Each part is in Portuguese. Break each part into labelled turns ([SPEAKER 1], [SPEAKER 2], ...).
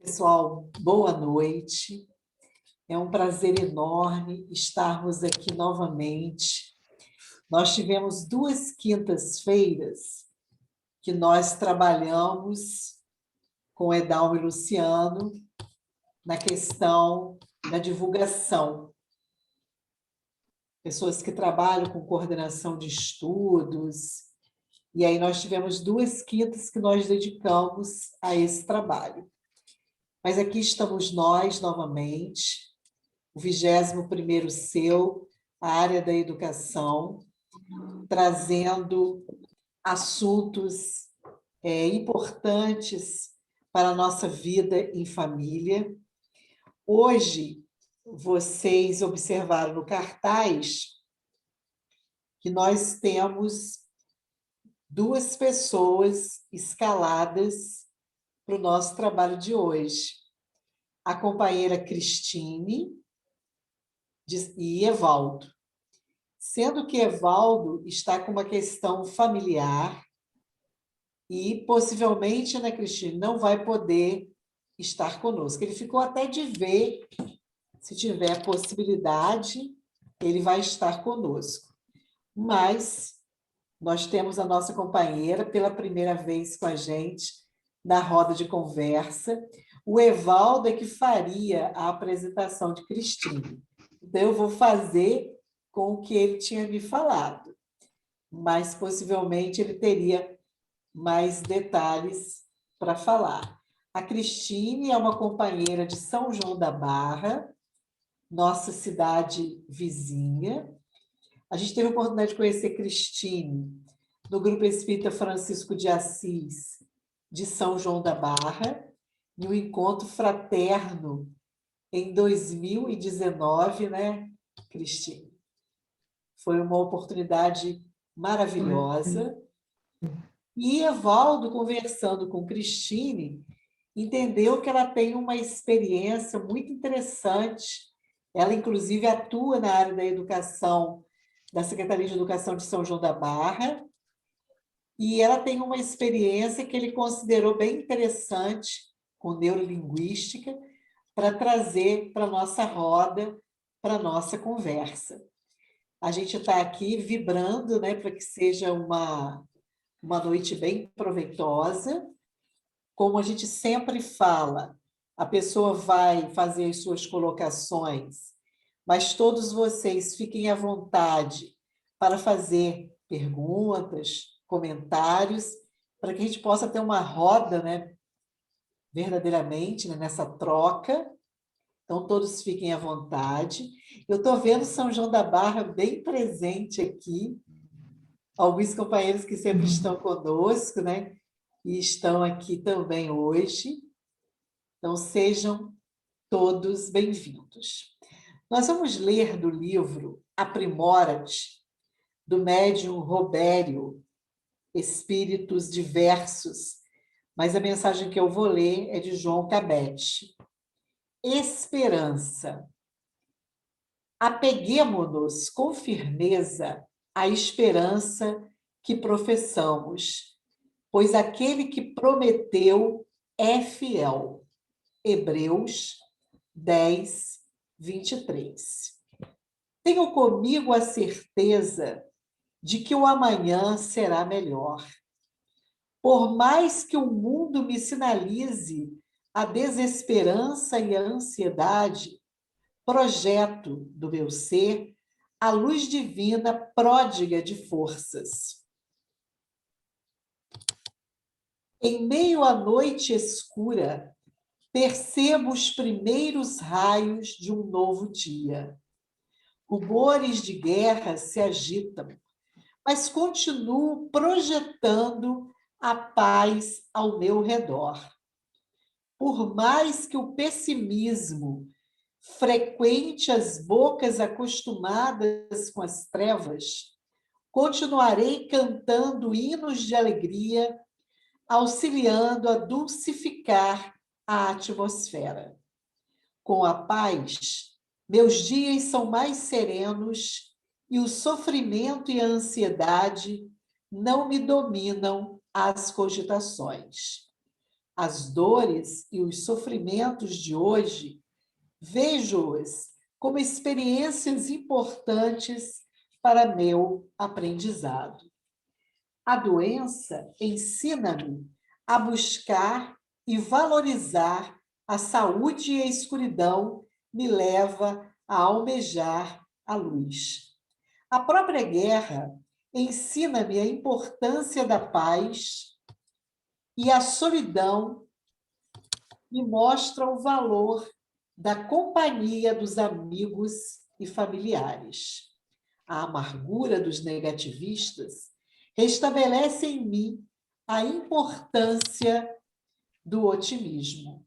[SPEAKER 1] Pessoal, boa noite. É um prazer enorme estarmos aqui novamente. Nós tivemos 2 quintas-feiras que nós trabalhamos com Edalmo e Luciano na questão da divulgação. Pessoas que trabalham com coordenação de estudos. E aí nós tivemos 2 quintas que nós dedicamos a esse trabalho. Mas aqui estamos nós novamente, o 21º seu, a área da educação, trazendo assuntos importantes para a nossa vida em família. Hoje, vocês observaram no cartaz que nós temos 2 pessoas escaladas para o nosso trabalho de hoje. A companheira Cristine e Evaldo. Sendo que Evaldo está com uma questão familiar e, possivelmente, né, Cristine, não vai poder estar conosco. Ele ficou até de ver, se tiver possibilidade, ele vai estar conosco. Mas nós temos a nossa companheira pela primeira vez com a gente na roda de conversa. O Evaldo é que faria a apresentação de Cristine. Então, eu vou fazer com o que ele tinha me falado, mas possivelmente ele teria mais detalhes para falar. A Cristine é uma companheira de São João da Barra, nossa cidade vizinha. A gente teve a oportunidade de conhecer Cristine no Grupo Espírita Francisco de Assis, de São João da Barra, e um encontro fraterno em 2019, né, Cristine? Foi uma oportunidade maravilhosa. E Evaldo, conversando com Cristine, entendeu que ela tem uma experiência muito interessante. Ela, inclusive, atua na área da educação, da Secretaria de Educação de São João da Barra, e ela tem uma experiência que ele considerou bem interessante com neurolinguística para trazer para a nossa roda, para a nossa conversa. A gente está aqui vibrando, né, para que seja uma noite bem proveitosa. Como a gente sempre fala, a pessoa vai fazer as suas colocações, mas todos vocês fiquem à vontade para fazer perguntas, comentários, para que a gente possa ter uma roda, né, verdadeiramente, né, nessa troca. Então, todos fiquem à vontade. Eu estou vendo São João da Barra bem presente aqui, alguns companheiros que sempre estão conosco, né, e estão aqui também hoje. Então, sejam todos bem-vindos. Nós vamos ler do livro Aprimora-te, do médium Robério, Espíritos Diversos, mas a mensagem que eu vou ler é de João Cabete. Esperança. Apeguemo-nos com firmeza à esperança que professamos, pois aquele que prometeu é fiel. Hebreus 10, 23. Tenho comigo a certeza de que o amanhã será melhor. Por mais que o mundo me sinalize a desesperança e a ansiedade, projeto do meu ser a luz divina pródiga de forças. Em meio à noite escura, percebo os primeiros raios de um novo dia. Rumores de guerra se agitam, mas continuo projetando a paz ao meu redor. Por mais que o pessimismo frequente as bocas acostumadas com as trevas, continuarei cantando hinos de alegria, auxiliando a dulcificar a atmosfera. Com a paz, meus dias são mais serenos e o sofrimento e a ansiedade não me dominam as cogitações. As dores e os sofrimentos de hoje, vejo-os como experiências importantes para meu aprendizado. A doença ensina-me a buscar e valorizar a saúde, e a escuridão me leva a almejar a luz. A própria guerra ensina-me a importância da paz, e a solidão me mostra o valor da companhia dos amigos e familiares. A amargura dos negativistas restabelece em mim a importância do otimismo.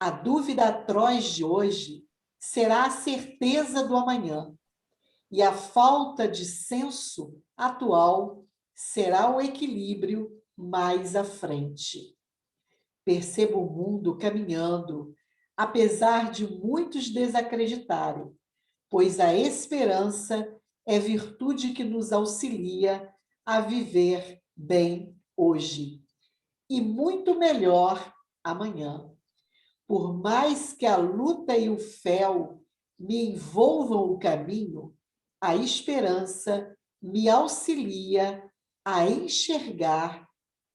[SPEAKER 1] A dúvida atroz de hoje será a certeza do amanhã, e a falta de senso atual será o equilíbrio mais à frente. Percebo o mundo caminhando, apesar de muitos desacreditarem, pois a esperança é virtude que nos auxilia a viver bem hoje e muito melhor amanhã. Por mais que a luta e o fel me envolvam o caminho, a esperança me auxilia a enxergar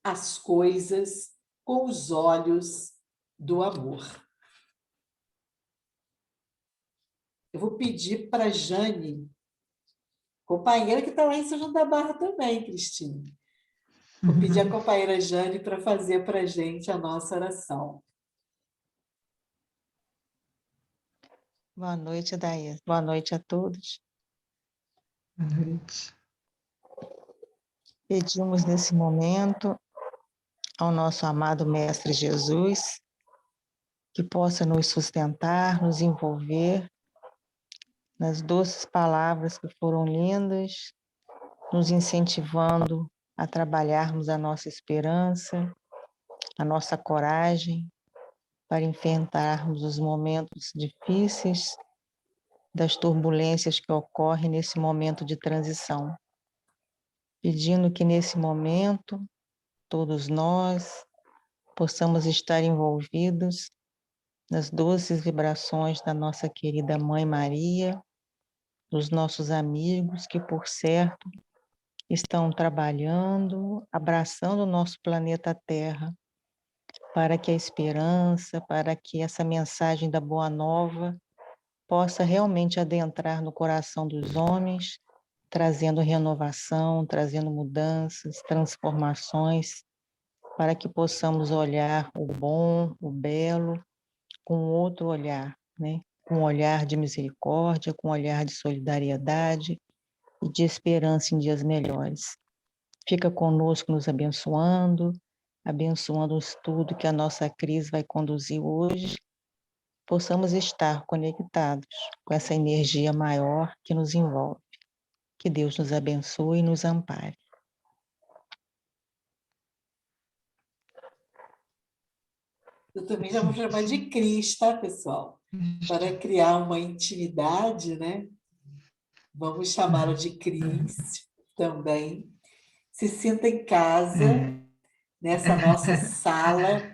[SPEAKER 1] as coisas com os olhos do amor. Eu vou pedir para a Jane, companheira que está lá em São João da Barra também, Cristina. Vou pedir à companheira Jane para fazer para a gente a nossa oração.
[SPEAKER 2] Boa noite, Daísa. Boa noite a todos.
[SPEAKER 3] Boa noite.
[SPEAKER 2] Pedimos nesse momento ao nosso amado Mestre Jesus que possa nos sustentar, nos envolver nas doces palavras que foram lindas, nos incentivando a trabalharmos a nossa esperança, a nossa coragem para enfrentarmos os momentos difíceis das turbulências que ocorrem nesse momento de transição. Pedindo que nesse momento todos nós possamos estar envolvidos nas doces vibrações da nossa querida Mãe Maria, dos nossos amigos que, por certo, estão trabalhando, abraçando o nosso planeta Terra, para que a esperança, para que essa mensagem da Boa Nova possa realmente adentrar no coração dos homens, trazendo renovação, trazendo mudanças, transformações, para que possamos olhar o bom, o belo, com outro olhar, né? Com um olhar de misericórdia, com um olhar de solidariedade e de esperança em dias melhores. Fica conosco nos abençoando, abençoando o estudo que a nossa crise vai conduzir hoje, possamos estar conectados com essa energia maior que nos envolve. Que Deus nos abençoe e nos ampare.
[SPEAKER 1] Eu também já vou chamar de Cris, tá, pessoal? Para criar uma intimidade, né? Vamos chamá-la de Cris também. Se sinta em casa, nessa nossa sala,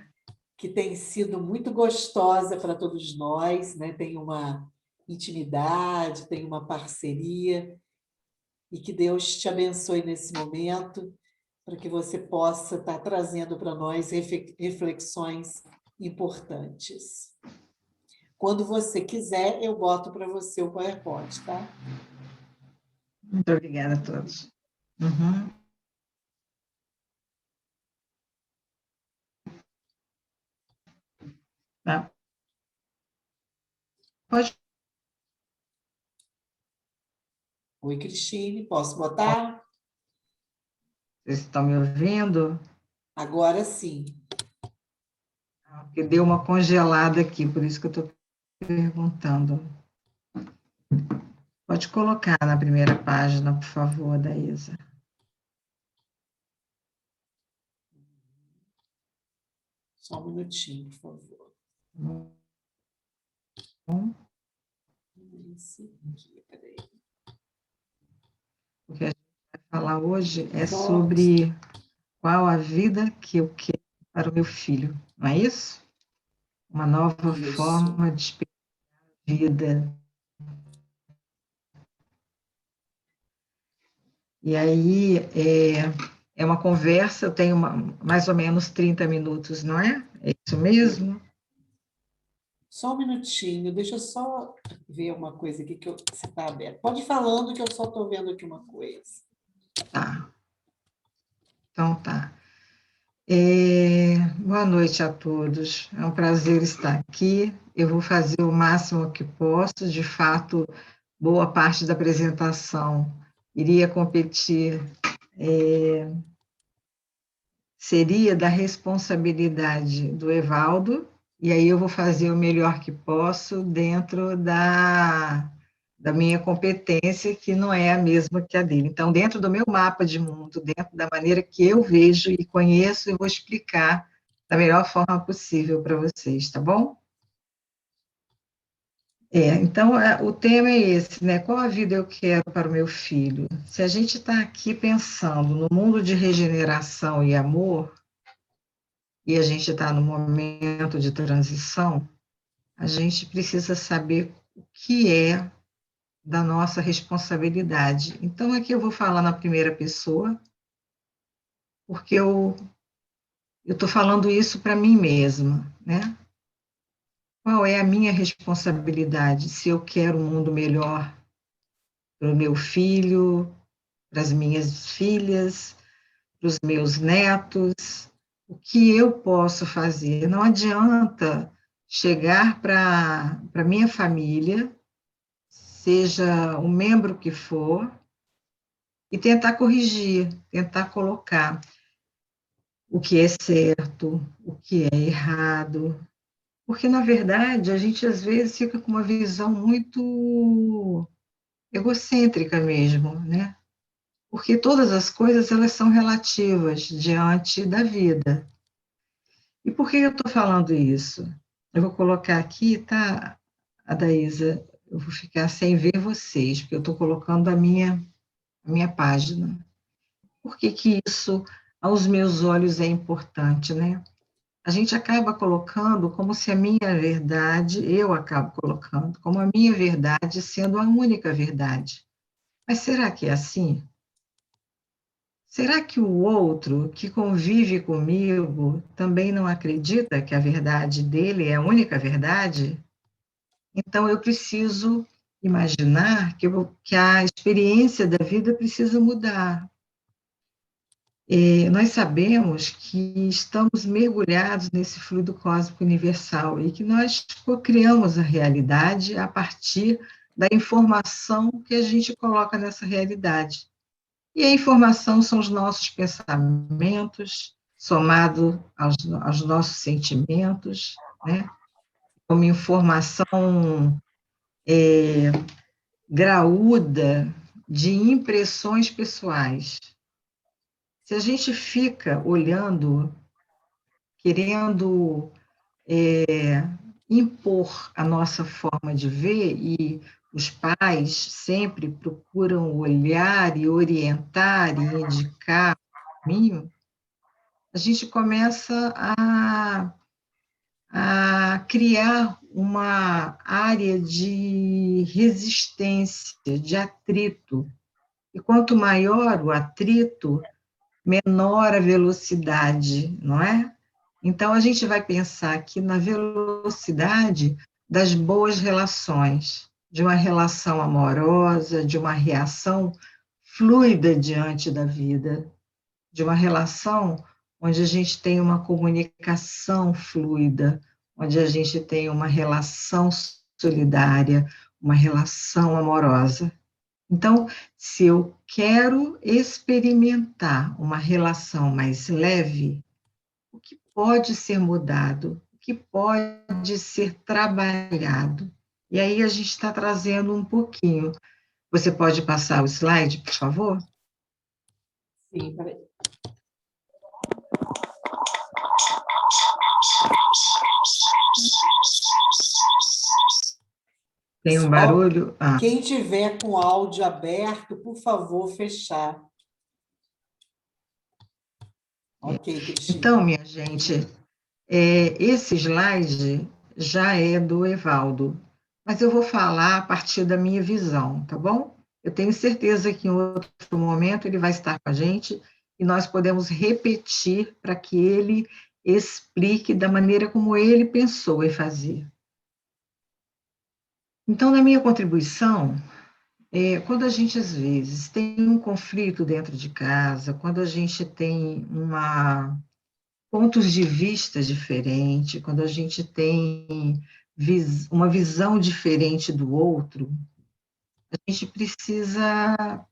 [SPEAKER 1] que tem sido muito gostosa para todos nós, né? Tem uma intimidade, tem uma parceria, e que Deus te abençoe nesse momento, para que você possa estar trazendo para nós reflexões importantes. Quando você quiser, eu boto para você o PowerPoint, tá?
[SPEAKER 3] Muito obrigada a todos. Tá. Pode.
[SPEAKER 1] Oi, Cristine, posso botar?
[SPEAKER 3] Vocês estão me ouvindo?
[SPEAKER 1] Agora sim.
[SPEAKER 3] Porque deu uma congelada aqui, por isso que eu estou perguntando. Pode colocar na primeira página, por favor, Daísa.
[SPEAKER 1] Só um minutinho, por favor. Esse aqui, peraí.
[SPEAKER 3] O que a gente vai falar hoje é sobre qual a vida que eu quero para o meu filho, não é isso? Uma nova
[SPEAKER 1] Isso.
[SPEAKER 3] forma de experienciar a vida. E aí, é uma conversa, eu tenho mais ou menos 30 minutos, não é? É isso mesmo?
[SPEAKER 1] Só um minutinho, deixa eu só ver uma coisa aqui se está aberto. Pode ir falando que eu só estou vendo aqui uma coisa.
[SPEAKER 3] Tá. Então tá. Boa noite a todos. É um prazer estar aqui. Eu vou fazer o máximo que posso. De fato, boa parte da apresentação iria competir, seria da responsabilidade do Evaldo, e aí eu vou fazer o melhor que posso dentro da minha competência, que não é a mesma que a dele. Então, dentro do meu mapa de mundo, dentro da maneira que eu vejo e conheço, eu vou explicar da melhor forma possível para vocês, tá bom? Então, o tema é esse, né? Qual a vida eu quero para o meu filho? Se a gente está aqui pensando no mundo de regeneração e amor, e a gente está no momento de transição, a gente precisa saber o que é da nossa responsabilidade. Então, aqui eu vou falar na primeira pessoa, porque eu estou falando isso para mim mesma, né? Qual é a minha responsabilidade se eu quero um mundo melhor para o meu filho, para as minhas filhas, para os meus netos? O que eu posso fazer? Não adianta chegar para a minha família, seja o membro que for, e tentar corrigir, tentar colocar o que é certo, o que é errado, porque, na verdade, a gente às vezes fica com uma visão muito egocêntrica mesmo, né? Porque todas as coisas, elas são relativas diante da vida. E por que eu estou falando isso? Eu vou colocar aqui, tá, Adaísa? Eu vou ficar sem ver vocês, porque eu estou colocando a minha página. Por que que isso, aos meus olhos, é importante, né? A gente acaba colocando como se a minha verdade, eu acabo colocando como a minha verdade sendo a única verdade. Mas será que é assim? Será que o outro que convive comigo também não acredita que a verdade dele é a única verdade? Então eu preciso imaginar que a experiência da vida precisa mudar. Nós sabemos que estamos mergulhados nesse fluido cósmico universal e que nós criamos a realidade a partir da informação que a gente coloca nessa realidade. E a informação são os nossos pensamentos, somado aos nossos sentimentos, né? Uma informação graúda de impressões pessoais. Se a gente fica olhando, querendo impor a nossa forma de ver, e os pais sempre procuram olhar e orientar e indicar o caminho, a gente começa a criar uma área de resistência, de atrito. E quanto maior o atrito, menor a velocidade, não é? Então, a gente vai pensar aqui na velocidade das boas relações, de uma relação amorosa, de uma reação fluida diante da vida, de uma relação onde a gente tem uma comunicação fluida, onde a gente tem uma relação solidária, uma relação amorosa. Então, se eu quero experimentar uma relação mais leve, o que pode ser mudado? O que pode ser trabalhado? E aí a gente está trazendo um pouquinho. Você pode passar o slide, por favor?
[SPEAKER 1] Sim, peraí.
[SPEAKER 3] Tem um
[SPEAKER 1] Ó,
[SPEAKER 3] barulho?
[SPEAKER 1] quem tiver com o áudio aberto, por favor, fechar. Ok, Cristina.
[SPEAKER 3] Então, minha gente, esse slide já é do Evaldo, mas eu vou falar a partir da minha visão, tá bom? Eu tenho certeza que em outro momento ele vai estar com a gente e nós podemos repetir para que ele explique da maneira como ele pensou em fazer. Então, na minha contribuição, quando a gente, às vezes, tem um conflito dentro de casa, quando a gente tem pontos de vista diferentes, quando a gente tem uma visão diferente do outro, a gente precisa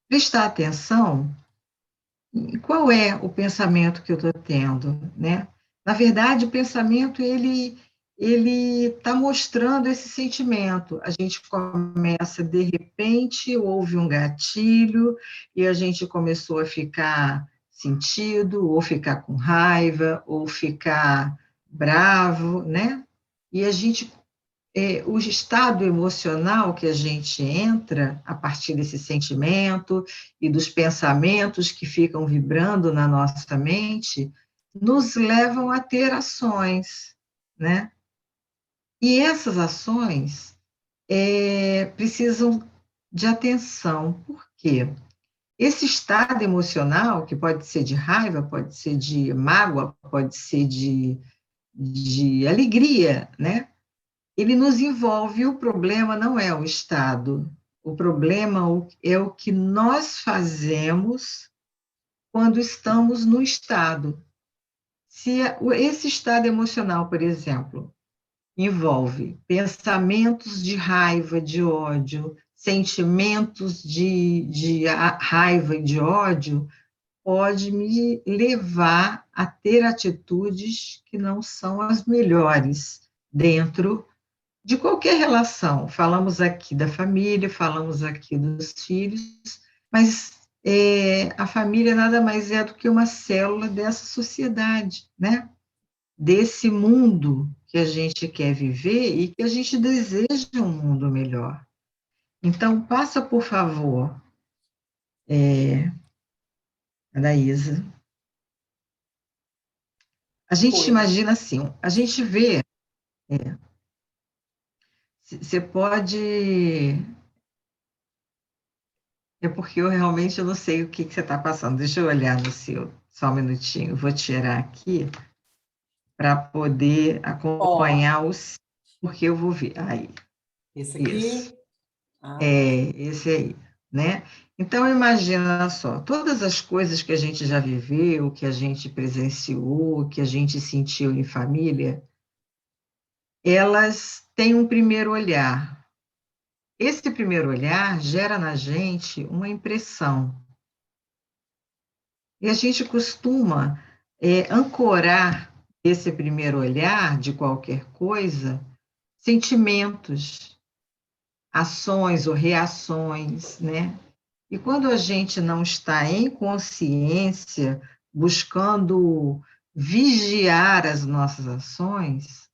[SPEAKER 3] prestar atenção em qual é o pensamento que eu estou tendo, né? Na verdade, o pensamento, ele está mostrando esse sentimento. A gente começa, de repente, houve um gatilho, e a gente começou a ficar sentido, ou ficar com raiva, ou ficar bravo, né? E a gente, o estado emocional que a gente entra a partir desse sentimento e dos pensamentos que ficam vibrando na nossa mente, nos levam a ter ações, né? E essas ações precisam de atenção. Por quê? Esse estado emocional, que pode ser de raiva, pode ser de mágoa, pode ser de alegria, né? Ele nos envolve, e o problema não é o estado, o problema é o que nós fazemos quando estamos no estado. Se esse estado emocional, por exemplo, envolve pensamentos de raiva, de ódio, sentimentos de raiva e de ódio, pode me levar a ter atitudes que não são as melhores dentro de qualquer relação. Falamos aqui da família, falamos aqui dos filhos, mas a família nada mais é do que uma célula dessa sociedade, né? Desse mundo que a gente quer viver e que a gente deseja um mundo melhor. Então, passa, por favor, Anaísa. A gente imagina assim, a gente vê, você pode... É porque eu realmente não sei o que você está passando. Deixa eu olhar no seu, só um minutinho. Eu vou tirar aqui para poder acompanhar os... Porque eu vou ver. Aí,
[SPEAKER 1] esse aqui?
[SPEAKER 3] isso. Esse aí, né? Então, imagina só, todas as coisas que a gente já viveu, que a gente presenciou, que a gente sentiu em família, elas têm um primeiro olhar. Esse primeiro olhar gera na gente uma impressão. E a gente costuma ancorar esse primeiro olhar de qualquer coisa, sentimentos, ações ou reações, né? E quando a gente não está em consciência, buscando vigiar as nossas ações,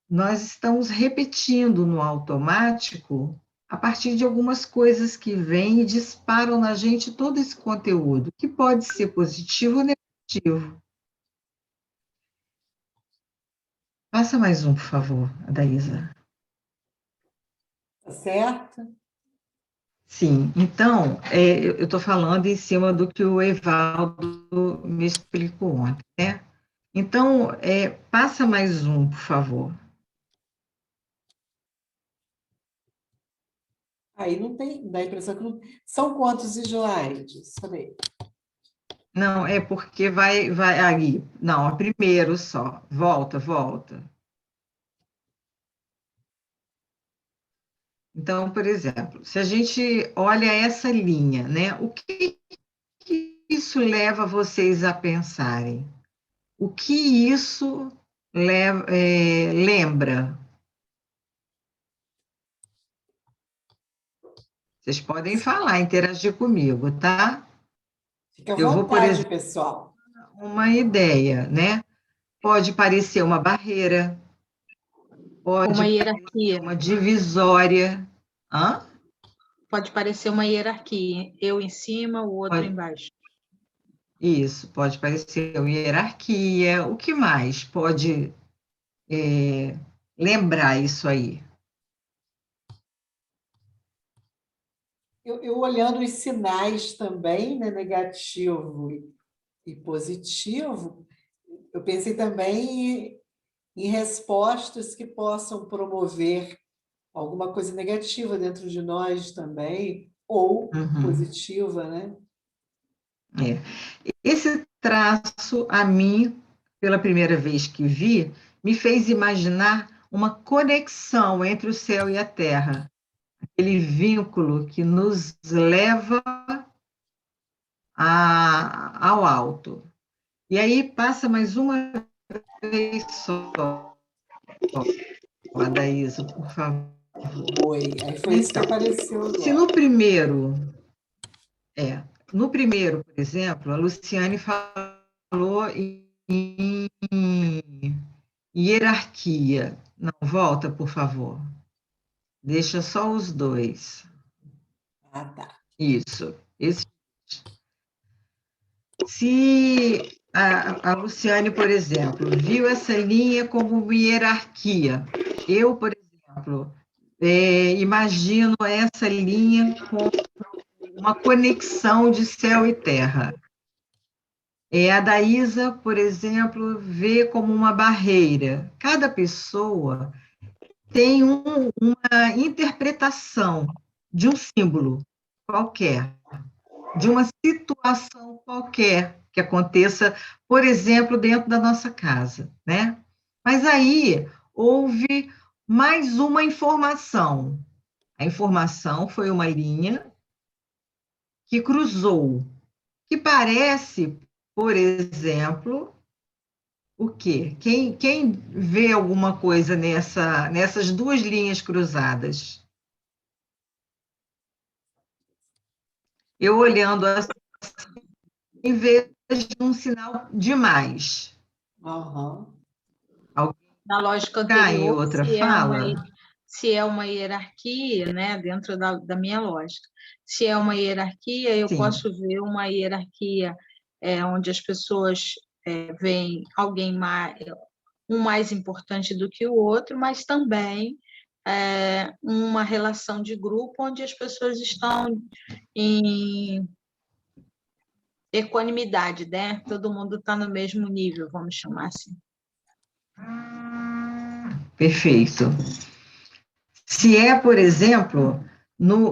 [SPEAKER 3] nós estamos repetindo no automático a partir de algumas coisas que vêm e disparam na gente todo esse conteúdo, que pode ser positivo ou negativo. Passa mais um, por favor, Adaísa.
[SPEAKER 1] Tá certo?
[SPEAKER 3] Sim, então, eu estou falando em cima do que o Evaldo me explicou ontem, né? Então, passa mais um, por favor.
[SPEAKER 1] Aí não tem, dá a impressão que não... São quantos slides? Falei.
[SPEAKER 3] Não, é porque vai aí. Não, é primeiro só. Volta. Então, por exemplo, se a gente olha essa linha, né? O que isso leva vocês a pensarem? O que isso lembra? Vocês podem falar, interagir comigo, tá?
[SPEAKER 1] Fica à
[SPEAKER 3] Eu vou, por
[SPEAKER 1] vontade,
[SPEAKER 3] exemplo,
[SPEAKER 1] pessoal.
[SPEAKER 3] uma ideia, né? Pode parecer uma barreira, pode
[SPEAKER 4] Uma
[SPEAKER 3] parecer
[SPEAKER 4] hierarquia.
[SPEAKER 3] uma divisória. Hã?
[SPEAKER 4] Pode parecer uma hierarquia. Eu em cima, o outro
[SPEAKER 3] Pode-
[SPEAKER 4] embaixo.
[SPEAKER 3] Isso, pode parecer uma hierarquia. O que mais pode lembrar isso aí?
[SPEAKER 1] Eu olhando os sinais também, né, negativo e positivo, eu pensei também em respostas que possam promover alguma coisa negativa dentro de nós também, ou
[SPEAKER 3] Uhum.
[SPEAKER 1] positiva, né?
[SPEAKER 3] É. Esse traço, a mim, pela primeira vez que vi, me fez imaginar uma conexão entre o céu e a terra, aquele vínculo que nos leva ao alto. E aí passa mais uma vez só, Adaísa, por favor.
[SPEAKER 1] Oi, aí foi isso que
[SPEAKER 3] Então,
[SPEAKER 1] apareceu
[SPEAKER 3] se
[SPEAKER 1] agora.
[SPEAKER 3] no primeiro, por exemplo, a Luciane falou em hierarquia. Não, volta, por favor. Deixa só os dois.
[SPEAKER 1] Ah, tá.
[SPEAKER 3] Isso. Se a Luciane, por exemplo, viu essa linha como uma hierarquia, eu, por exemplo, imagino essa linha com uma conexão de céu e terra. A Daísa, por exemplo, vê como uma barreira. Cada pessoa tem uma interpretação de um símbolo qualquer, de uma situação qualquer que aconteça, por exemplo, dentro da nossa casa, né? Mas aí houve mais uma informação. A informação foi uma linha que cruzou, que parece, por exemplo, o quê? Quem vê alguma coisa nessas duas linhas cruzadas? Eu olhando assim, vejo um sinal de mais.
[SPEAKER 1] Aham.
[SPEAKER 3] Alguém
[SPEAKER 4] Na lógica
[SPEAKER 3] cai em
[SPEAKER 4] anterior,
[SPEAKER 3] outra fala?
[SPEAKER 4] se é uma hierarquia, né, dentro da minha lógica, se é uma hierarquia, eu
[SPEAKER 3] Sim.
[SPEAKER 4] posso ver uma hierarquia onde as pessoas veem alguém mais, um mais importante do que o outro, mas também uma relação de grupo onde as pessoas estão em equanimidade, né? Todo mundo está no mesmo nível, vamos chamar assim.
[SPEAKER 3] Perfeito. Se é, por exemplo,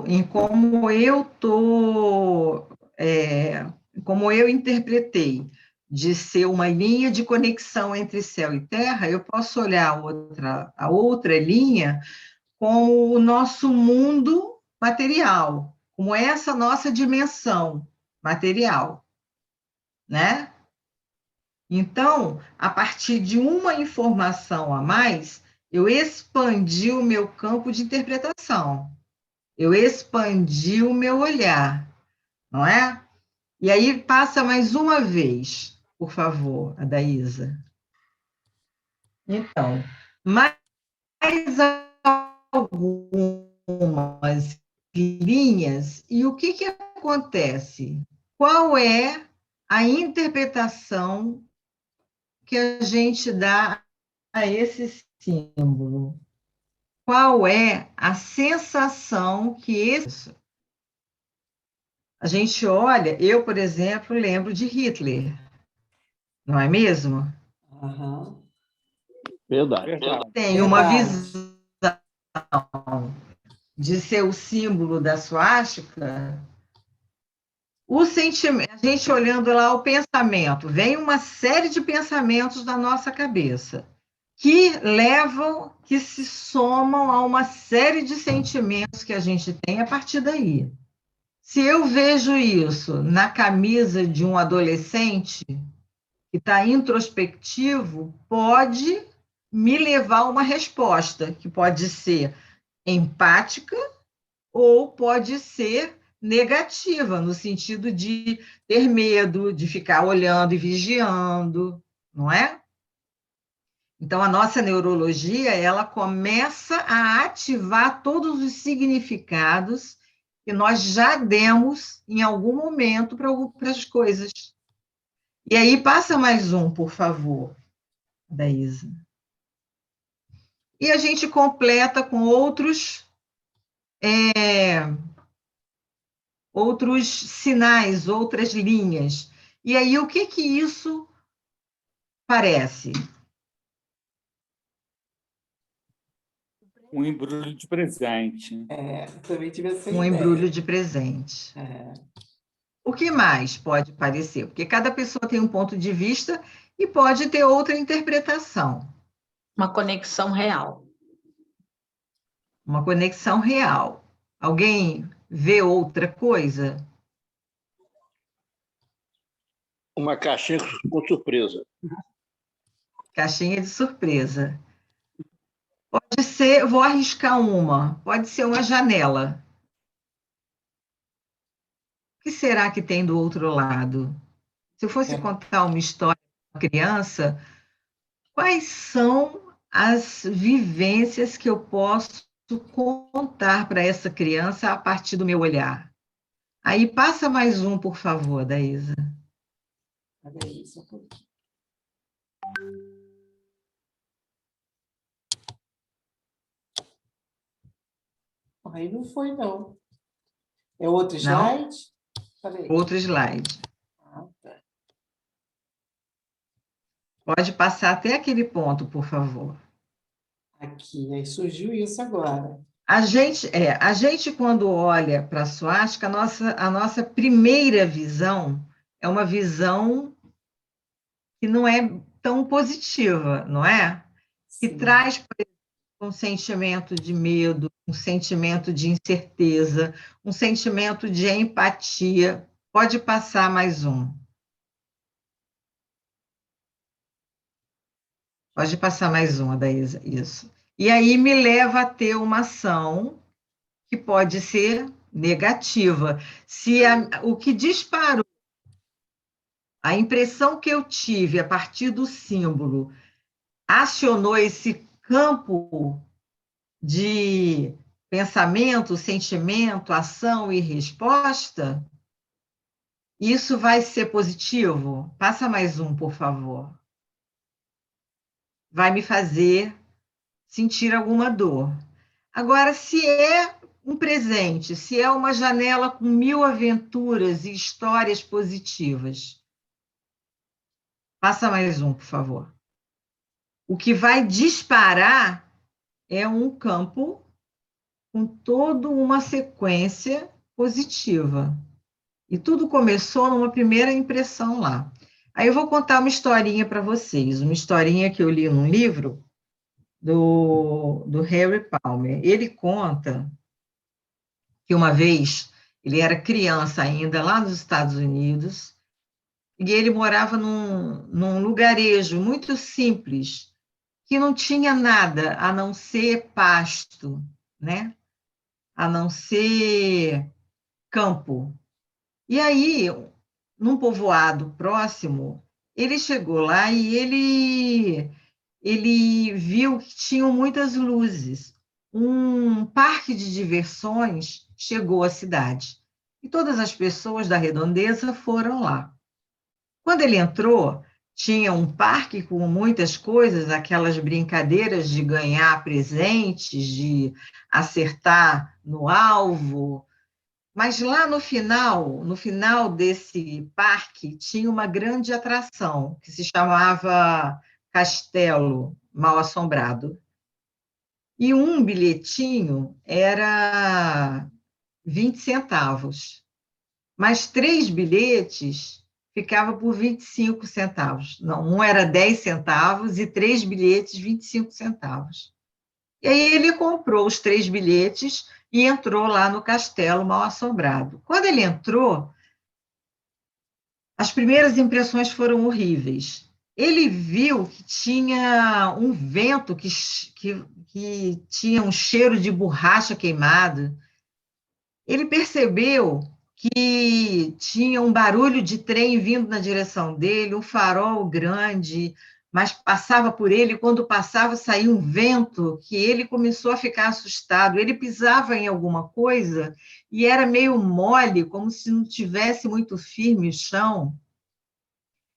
[SPEAKER 3] em como eu interpretei de ser uma linha de conexão entre céu e terra, eu posso olhar a outra linha como o nosso mundo material, como essa nossa dimensão material, né? Então, a partir de uma informação a mais, eu expandi o meu campo de interpretação, eu expandi o meu olhar, não é? E aí passa mais uma vez, por favor, Adaísa. Então, mais algumas linhas, e o que acontece? Qual é a interpretação que a gente dá a esse símbolo? Qual é a sensação que esse... A gente olha, eu, por exemplo, lembro de Hitler, não é mesmo?
[SPEAKER 1] Aham.
[SPEAKER 5] Verdade.
[SPEAKER 3] Tem uma
[SPEAKER 1] Verdade.
[SPEAKER 3] visão de ser o símbolo da suástica, o sentimento, a gente olhando lá o pensamento, vem uma série de pensamentos na nossa cabeça, que se somam a uma série de sentimentos que a gente tem a partir daí. Se eu vejo isso na camisa de um adolescente que está introspectivo, pode me levar a uma resposta, que pode ser empática ou pode ser negativa, no sentido de ter medo, de ficar olhando e vigiando, não é? Então, a nossa neurologia, ela começa a ativar todos os significados que nós já demos em algum momento para as coisas. E aí, passa mais um, por favor, Daísa. E a gente completa com outros sinais, outras linhas. E aí, o que isso parece?
[SPEAKER 6] Um embrulho de presente.
[SPEAKER 1] Também tive essa
[SPEAKER 3] Um
[SPEAKER 1] ideia.
[SPEAKER 3] embrulho de presente. O que mais pode parecer? Porque cada pessoa tem um ponto de vista e pode ter outra interpretação.
[SPEAKER 4] Uma conexão real.
[SPEAKER 3] Uma conexão real. Alguém vê outra coisa?
[SPEAKER 5] Uma caixinha com surpresa.
[SPEAKER 3] Caixinha de surpresa. Pode ser, vou arriscar uma, pode ser uma janela. O que será que tem do outro lado? Se eu fosse contar uma história para uma criança, quais são as vivências que eu posso contar para essa criança a partir do meu olhar? Aí passa mais um, por favor, Daísa.
[SPEAKER 1] Peraí, só um pouquinho. Aí não foi, não. É outro slide? Peraí.
[SPEAKER 3] Outro slide.
[SPEAKER 1] Ah, tá.
[SPEAKER 3] Pode passar até aquele ponto, por favor.
[SPEAKER 1] Aqui, aí surgiu isso agora.
[SPEAKER 3] A gente quando olha para a suástica, a nossa primeira visão é uma visão que não é tão positiva, não é? Que
[SPEAKER 1] Sim.
[SPEAKER 3] traz, por exemplo, um sentimento de medo, um sentimento de incerteza, um sentimento de empatia. Pode passar mais um. Pode passar mais uma, Daísa, isso. E aí me leva a ter uma ação que pode ser negativa. Se o que disparou, a impressão que eu tive a partir do símbolo, acionou esse campo de pensamento, sentimento, ação e resposta, isso vai ser positivo? Passa mais um, por favor. Vai me fazer sentir alguma dor. Agora, se é um presente, se é uma janela com 1000 aventuras e histórias positivas, passa mais um, por favor. O que vai disparar é um campo com toda uma sequência positiva. E tudo começou numa primeira impressão lá. Aí eu vou contar uma historinha para vocês, uma historinha que eu li num livro do Harry Palmer. Ele conta que uma vez ele era criança ainda, lá nos Estados Unidos, e ele morava num lugarejo muito simples, que não tinha nada a não ser pasto, né? A não ser campo. E aí, num povoado próximo, ele chegou lá e ele viu que tinham muitas luzes. Um parque de diversões chegou à cidade e todas as pessoas da redondeza foram lá. Quando ele entrou, tinha um parque com muitas coisas, aquelas brincadeiras de ganhar presentes, de acertar no alvo, mas lá no final desse parque, tinha uma grande atração, que se chamava Castelo Mal-Assombrado. E um bilhetinho era 20 centavos, mas 3 bilhetes ficava por 25 centavos. Não, um era 10 centavos e 3 bilhetes, 25 centavos. E aí ele comprou os 3 bilhetes e entrou lá no Castelo Mal-Assombrado. Quando ele entrou, as primeiras impressões foram horríveis. Ele viu que tinha um vento que tinha um cheiro de borracha queimada. Ele percebeu que tinha um barulho de trem vindo na direção dele, um farol grande, mas passava por ele, e quando passava saía um vento que ele começou a ficar assustado. Ele pisava em alguma coisa e era meio mole, como se não tivesse muito firme o chão.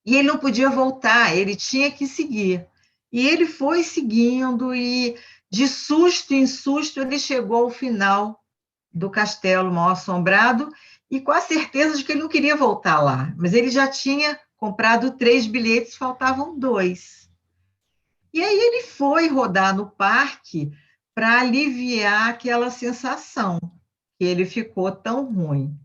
[SPEAKER 3] E ele não podia voltar, ele tinha que seguir. E ele foi seguindo, e de susto em susto, ele chegou ao final do castelo mal-assombrado, e com a certeza de que ele não queria voltar lá. Mas ele já tinha comprado 3 bilhetes, faltavam 2. E aí ele foi rodar no parque para aliviar aquela sensação, que ele ficou tão ruim.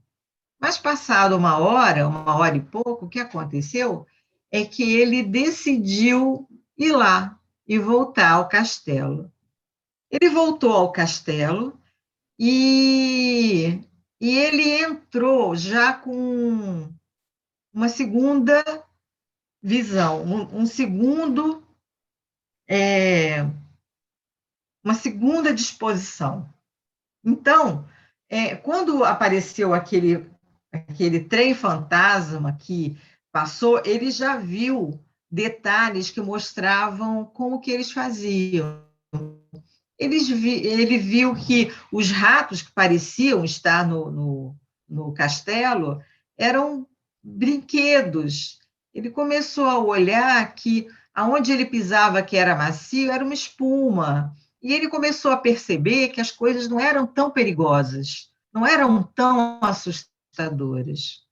[SPEAKER 3] Mas passado uma hora e pouco, o que aconteceu é que ele decidiu ir lá e voltar ao castelo. Ele voltou ao castelo e, e ele entrou já com uma segunda visão, uma segunda disposição. Então, quando apareceu aquele trem fantasma que passou, ele já viu detalhes que mostravam como que eles faziam. Ele viu que os ratos que pareciam estar no castelo eram brinquedos. Ele começou a olhar que aonde ele pisava que era macio era uma espuma. E ele começou a perceber que as coisas não eram tão perigosas, não eram tão assustadoras.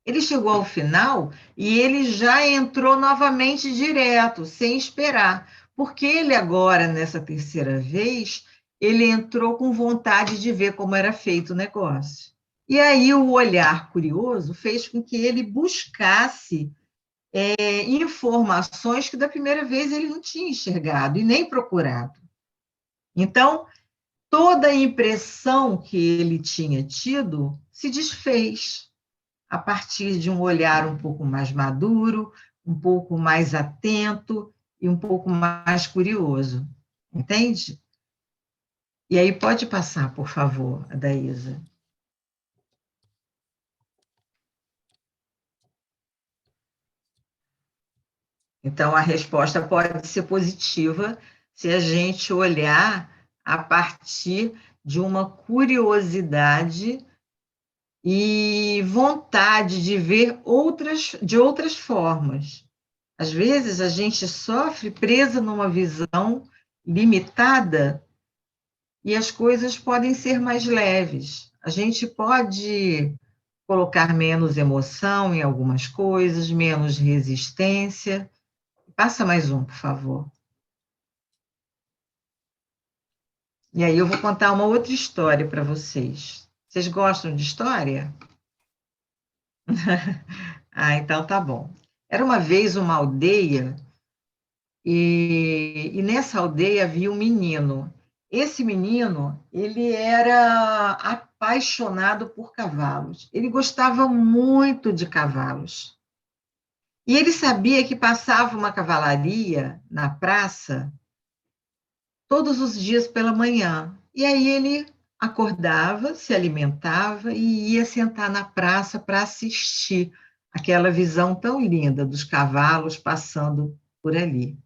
[SPEAKER 3] Ele chegou ao final e ele já entrou novamente direto, sem esperar, porque ele agora, nessa terceira vez, ele entrou com vontade de ver como era feito o negócio. E aí o olhar curioso fez com que ele buscasse informações que da primeira vez ele não tinha enxergado e nem procurado. Então, toda a impressão que ele tinha tido se desfez a partir de um olhar um pouco mais maduro, um pouco mais atento e um pouco mais curioso. Entende? E aí pode passar, por favor, Adaísa. Então, a resposta pode ser positiva se a gente olhar a partir de uma curiosidade e vontade de ver de outras formas. Às vezes, a gente sofre presa numa visão limitada e as coisas podem ser mais leves. A gente pode colocar menos emoção em algumas coisas, menos resistência. Passa mais um, por favor. E aí eu vou contar uma outra história para vocês. Vocês gostam de história? Ah, então tá bom. Era uma vez uma aldeia e nessa aldeia havia um menino. Esse menino, ele era apaixonado por cavalos. Ele gostava muito de cavalos. E ele sabia que passava uma cavalaria na praça todos os dias pela manhã. E aí ele acordava, se alimentava e ia sentar na praça para assistir aquela visão tão linda dos cavalos passando por ali.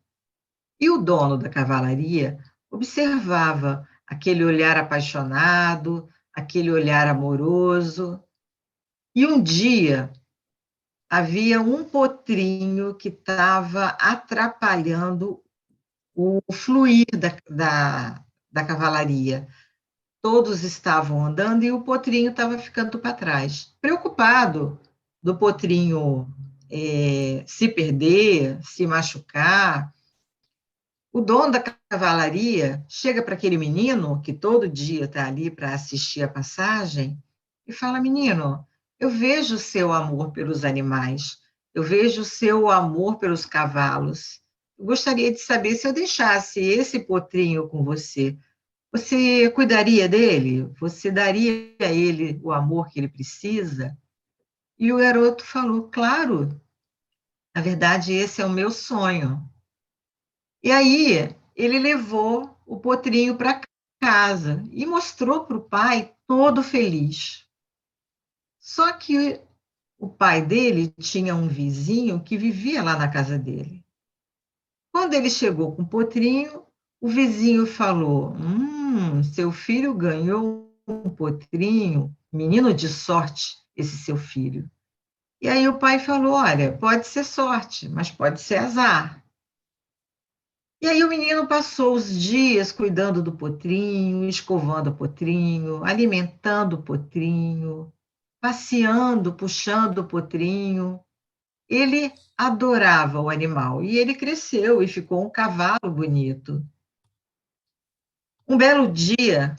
[SPEAKER 3] E o dono da cavalaria observava aquele olhar apaixonado, aquele olhar amoroso. E um dia havia um potrinho que estava atrapalhando o fluir da cavalaria. Todos estavam andando e o potrinho estava ficando para trás. Preocupado do potrinho se perder, se machucar, o dono da cavalaria chega para aquele menino, que todo dia está ali para assistir a passagem, e fala: menino, eu vejo o seu amor pelos animais, eu vejo o seu amor pelos cavalos. Eu gostaria de saber se eu deixasse esse potrinho com você. Você cuidaria dele? Você daria a ele o amor que ele precisa? E o garoto falou: claro, na verdade, esse é o meu sonho. E aí ele levou o potrinho para casa e mostrou para o pai todo feliz. Só que o pai dele tinha um vizinho que vivia lá na casa dele. Quando ele chegou com o potrinho, o vizinho falou: seu filho ganhou um potrinho, menino de sorte, esse seu filho. E aí o pai falou, olha, pode ser sorte, mas pode ser azar. E aí o menino passou os dias cuidando do potrinho, escovando o potrinho, alimentando o potrinho, passeando, puxando o potrinho. Ele adorava o animal e ele cresceu e ficou um cavalo bonito. Um belo dia,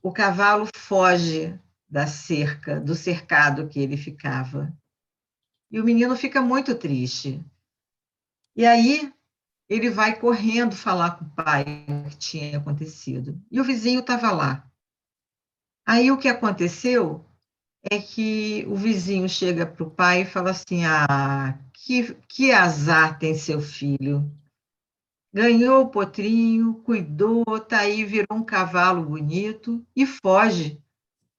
[SPEAKER 3] o cavalo foge da cerca, do cercado que ele ficava. E o menino fica muito triste. E aí ele vai correndo falar com o pai o que tinha acontecido. E o vizinho estava lá. Aí o que aconteceu é que o vizinho chega para o pai e fala assim: ah, que azar tem seu filho. Ganhou o potrinho, cuidou, tá aí, virou um cavalo bonito e foge.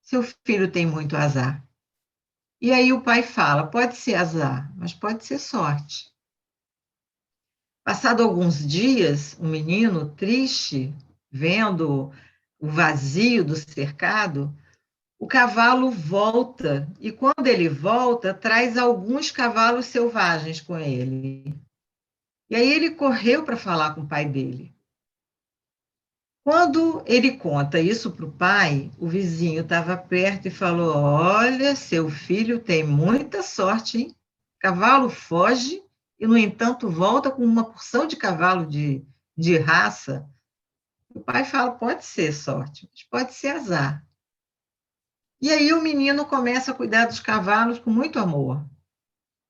[SPEAKER 3] Seu filho tem muito azar. E aí o pai fala: pode ser azar, mas pode ser sorte. Passado alguns dias, um menino triste, vendo o vazio do cercado, o cavalo volta, e quando ele volta, traz alguns cavalos selvagens com ele. E aí ele correu para falar com o pai dele. Quando ele conta isso para o pai, o vizinho estava perto e falou: olha, seu filho tem muita sorte, hein? Cavalo foge e, no entanto, volta com uma porção de cavalo de raça. O pai fala: pode ser sorte, mas pode ser azar. E aí o menino começa a cuidar dos cavalos com muito amor.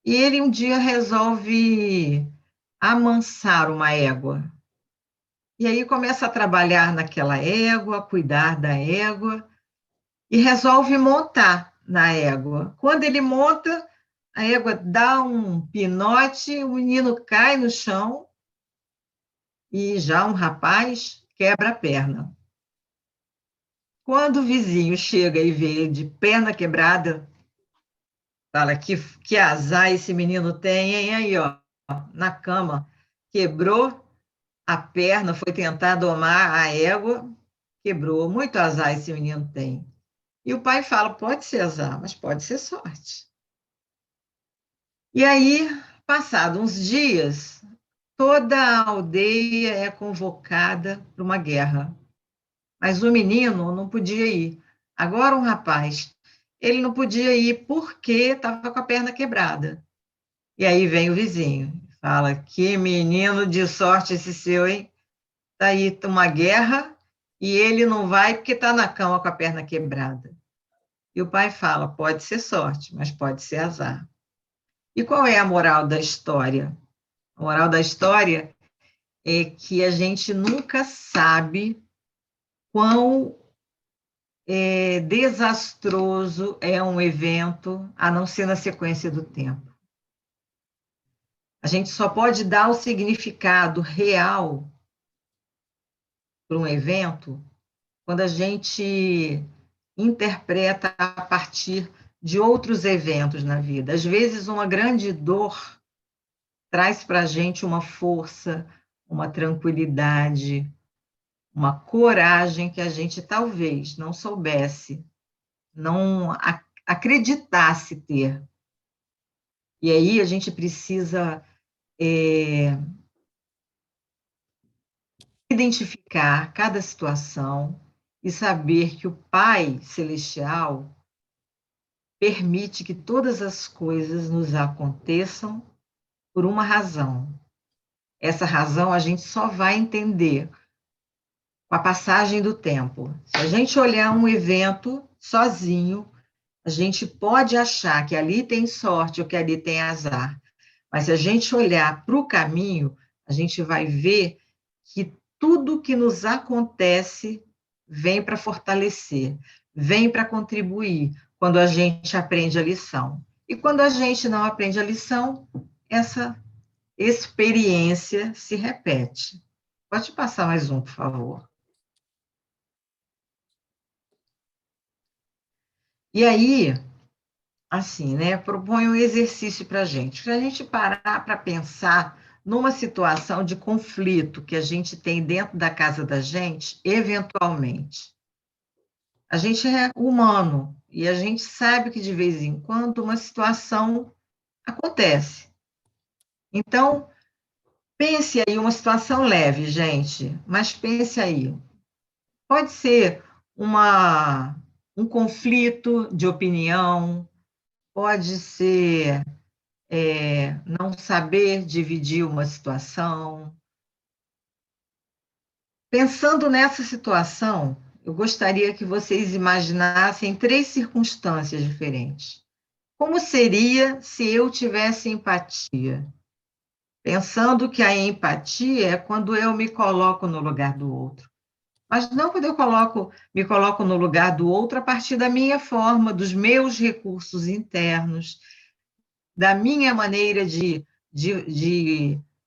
[SPEAKER 3] E ele um dia resolve amansar uma égua. E aí começa a trabalhar naquela égua, cuidar da égua, e resolve montar na égua. Quando ele monta, a égua dá um pinote, o menino cai no chão, e já um rapaz quebra a perna. Quando o vizinho chega e vê ele de perna quebrada, fala que azar esse menino tem, hein? Aí, ó, na cama, quebrou a perna, foi tentar domar a égua, quebrou. Muito azar esse menino tem. E o pai fala: pode ser azar, mas pode ser sorte. E aí, passados uns dias, toda a aldeia é convocada para uma guerra. Mas o menino não podia ir. Agora, um rapaz, ele não podia ir porque estava com a perna quebrada. E aí vem o vizinho, fala: que menino de sorte esse seu, hein? Está aí uma guerra e ele não vai porque está na cama com a perna quebrada. E o pai fala: pode ser sorte, mas pode ser azar. E qual é a moral da história? A moral da história é que a gente nunca sabe quão desastroso é um evento, a não ser na sequência do tempo. A gente só pode dar o significado real para um evento quando a gente interpreta a partir de outros eventos na vida. Às vezes, uma grande dor traz para a gente uma força, uma tranquilidade, uma coragem que a gente talvez não soubesse, não acreditasse ter. E aí a gente precisa identificar cada situação e saber que o Pai Celestial permite que todas as coisas nos aconteçam por uma razão. Essa razão a gente só vai entender com a passagem do tempo. Se a gente olhar um evento sozinho, a gente pode achar que ali tem sorte ou que ali tem azar. Mas se a gente olhar para o caminho, a gente vai ver que tudo que nos acontece vem para fortalecer, vem para contribuir quando a gente aprende a lição. E quando a gente não aprende a lição, essa experiência se repete. Pode passar mais um, por favor. E aí, assim, né, proponho um exercício para a gente parar para pensar numa situação de conflito que a gente tem dentro da casa da gente, eventualmente. A gente é humano e a gente sabe que, de vez em quando, uma situação Acontece. Então, pense aí uma situação leve, gente, mas pense aí. Pode ser um conflito de opinião, pode ser não saber dividir uma situação. Pensando nessa situação, eu gostaria que vocês imaginassem 3 circunstâncias diferentes. Como seria se eu tivesse empatia? Pensando que a empatia é quando eu me coloco no lugar do outro. Mas não quando eu me coloco no lugar do outro a partir da minha forma, dos meus recursos internos, da minha maneira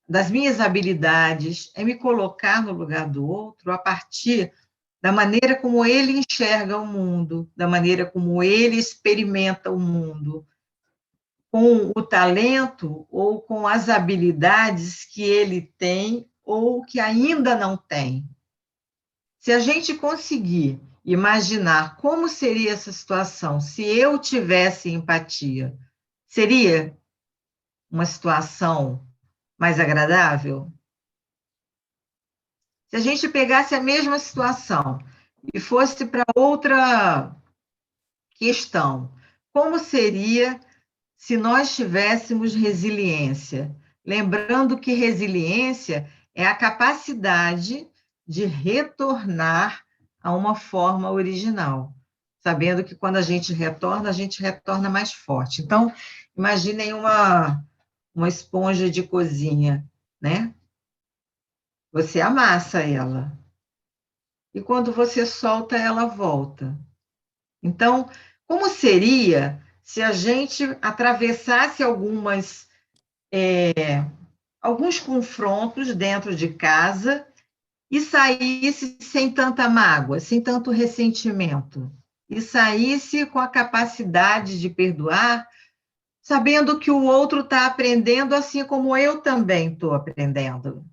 [SPEAKER 3] das minhas habilidades, é me colocar no lugar do outro a partir da maneira como ele enxerga o mundo, da maneira como ele experimenta o mundo, com o talento ou com as habilidades que ele tem ou que ainda não tem. Se a gente conseguir imaginar como seria essa situação se eu tivesse empatia, seria uma situação mais agradável? Se a gente pegasse a mesma situação e fosse para outra questão, como seria se nós tivéssemos resiliência? Lembrando que resiliência é a capacidade de retornar a uma forma original, sabendo que quando a gente retorna mais forte. Então, imaginem uma esponja de cozinha, né? Você amassa ela, e quando você solta, ela volta. Então, como seria se a gente atravessasse alguns confrontos dentro de casa e saísse sem tanta mágoa, sem tanto ressentimento, e saísse com a capacidade de perdoar, sabendo que o outro está aprendendo assim como eu também estou aprendendo?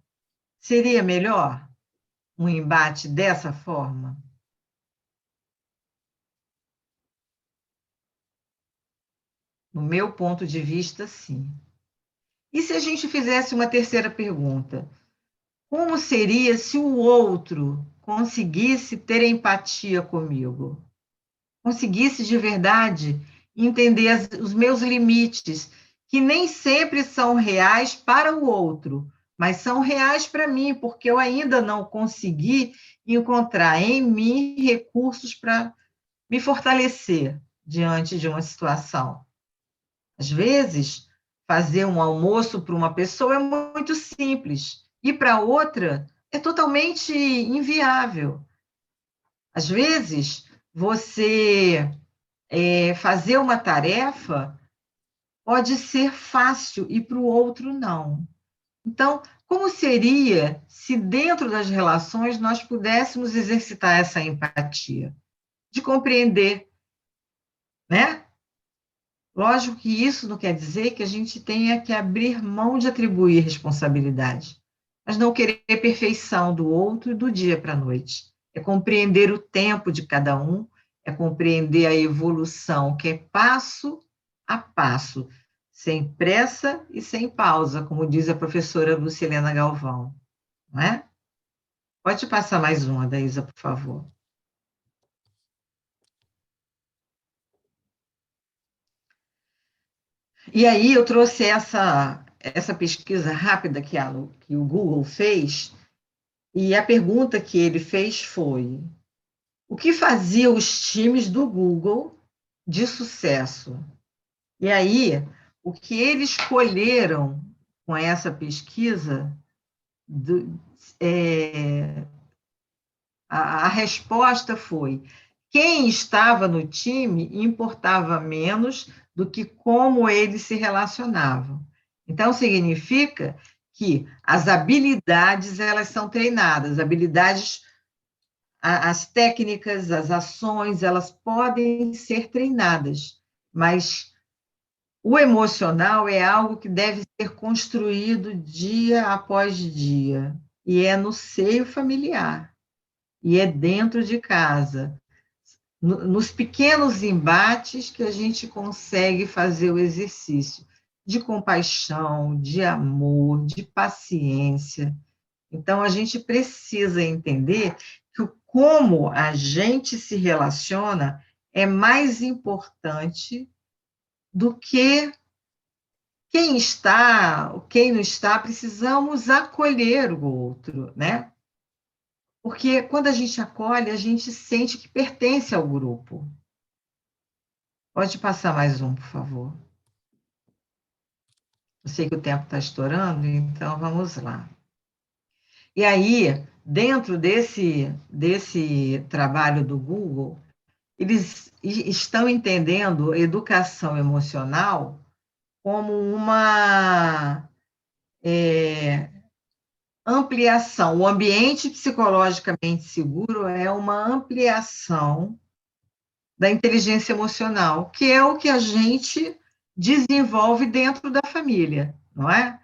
[SPEAKER 3] Seria melhor um embate dessa forma? No meu ponto de vista, sim. E se a gente fizesse uma terceira pergunta? Como seria se o outro conseguisse ter empatia comigo? Conseguisse de verdade entender os meus limites, que nem sempre são reais para o outro, mas são reais para mim, porque eu ainda não consegui encontrar em mim recursos para me fortalecer diante de uma situação. Às vezes, fazer um almoço para uma pessoa é muito simples, e para outra é totalmente inviável. Às vezes, você fazer uma tarefa pode ser fácil e para o outro não. Então, como seria se dentro das relações nós pudéssemos exercitar essa empatia, de compreender, né? Lógico que isso não quer dizer que a gente tenha que abrir mão de atribuir responsabilidade, mas não querer perfeição do outro do dia para a noite. É compreender o tempo de cada um, é compreender a evolução, que é passo a passo, sem pressa e sem pausa, como diz a professora Lucilena Galvão, não é? Pode passar mais uma, Daísa, por favor. E aí eu trouxe essa pesquisa rápida que o Google fez, e a pergunta que ele fez foi: o que fazia os times do Google de sucesso? E aí, o que eles escolheram com essa pesquisa, a resposta foi: quem estava no time importava menos do que como eles se relacionavam. Então, significa que as habilidades, elas são treinadas, as técnicas, as ações, elas podem ser treinadas, mas o emocional é algo que deve ser construído dia após dia, e é no seio familiar, e é dentro de casa, nos pequenos embates que a gente consegue fazer o exercício. de compaixão, de amor, de paciência. Então, a gente precisa entender que como a gente se relaciona é mais importante do que quem está, quem não está. Precisamos acolher o outro, né? Porque quando a gente acolhe, a gente sente que pertence ao grupo. Pode passar mais um, por favor. Eu sei que o tempo está estourando, então vamos lá. E aí, dentro desse trabalho do Google, eles estão entendendo educação emocional como uma ampliação. O ambiente psicologicamente seguro é uma ampliação da inteligência emocional, que é o que a gente desenvolve dentro da família, não é?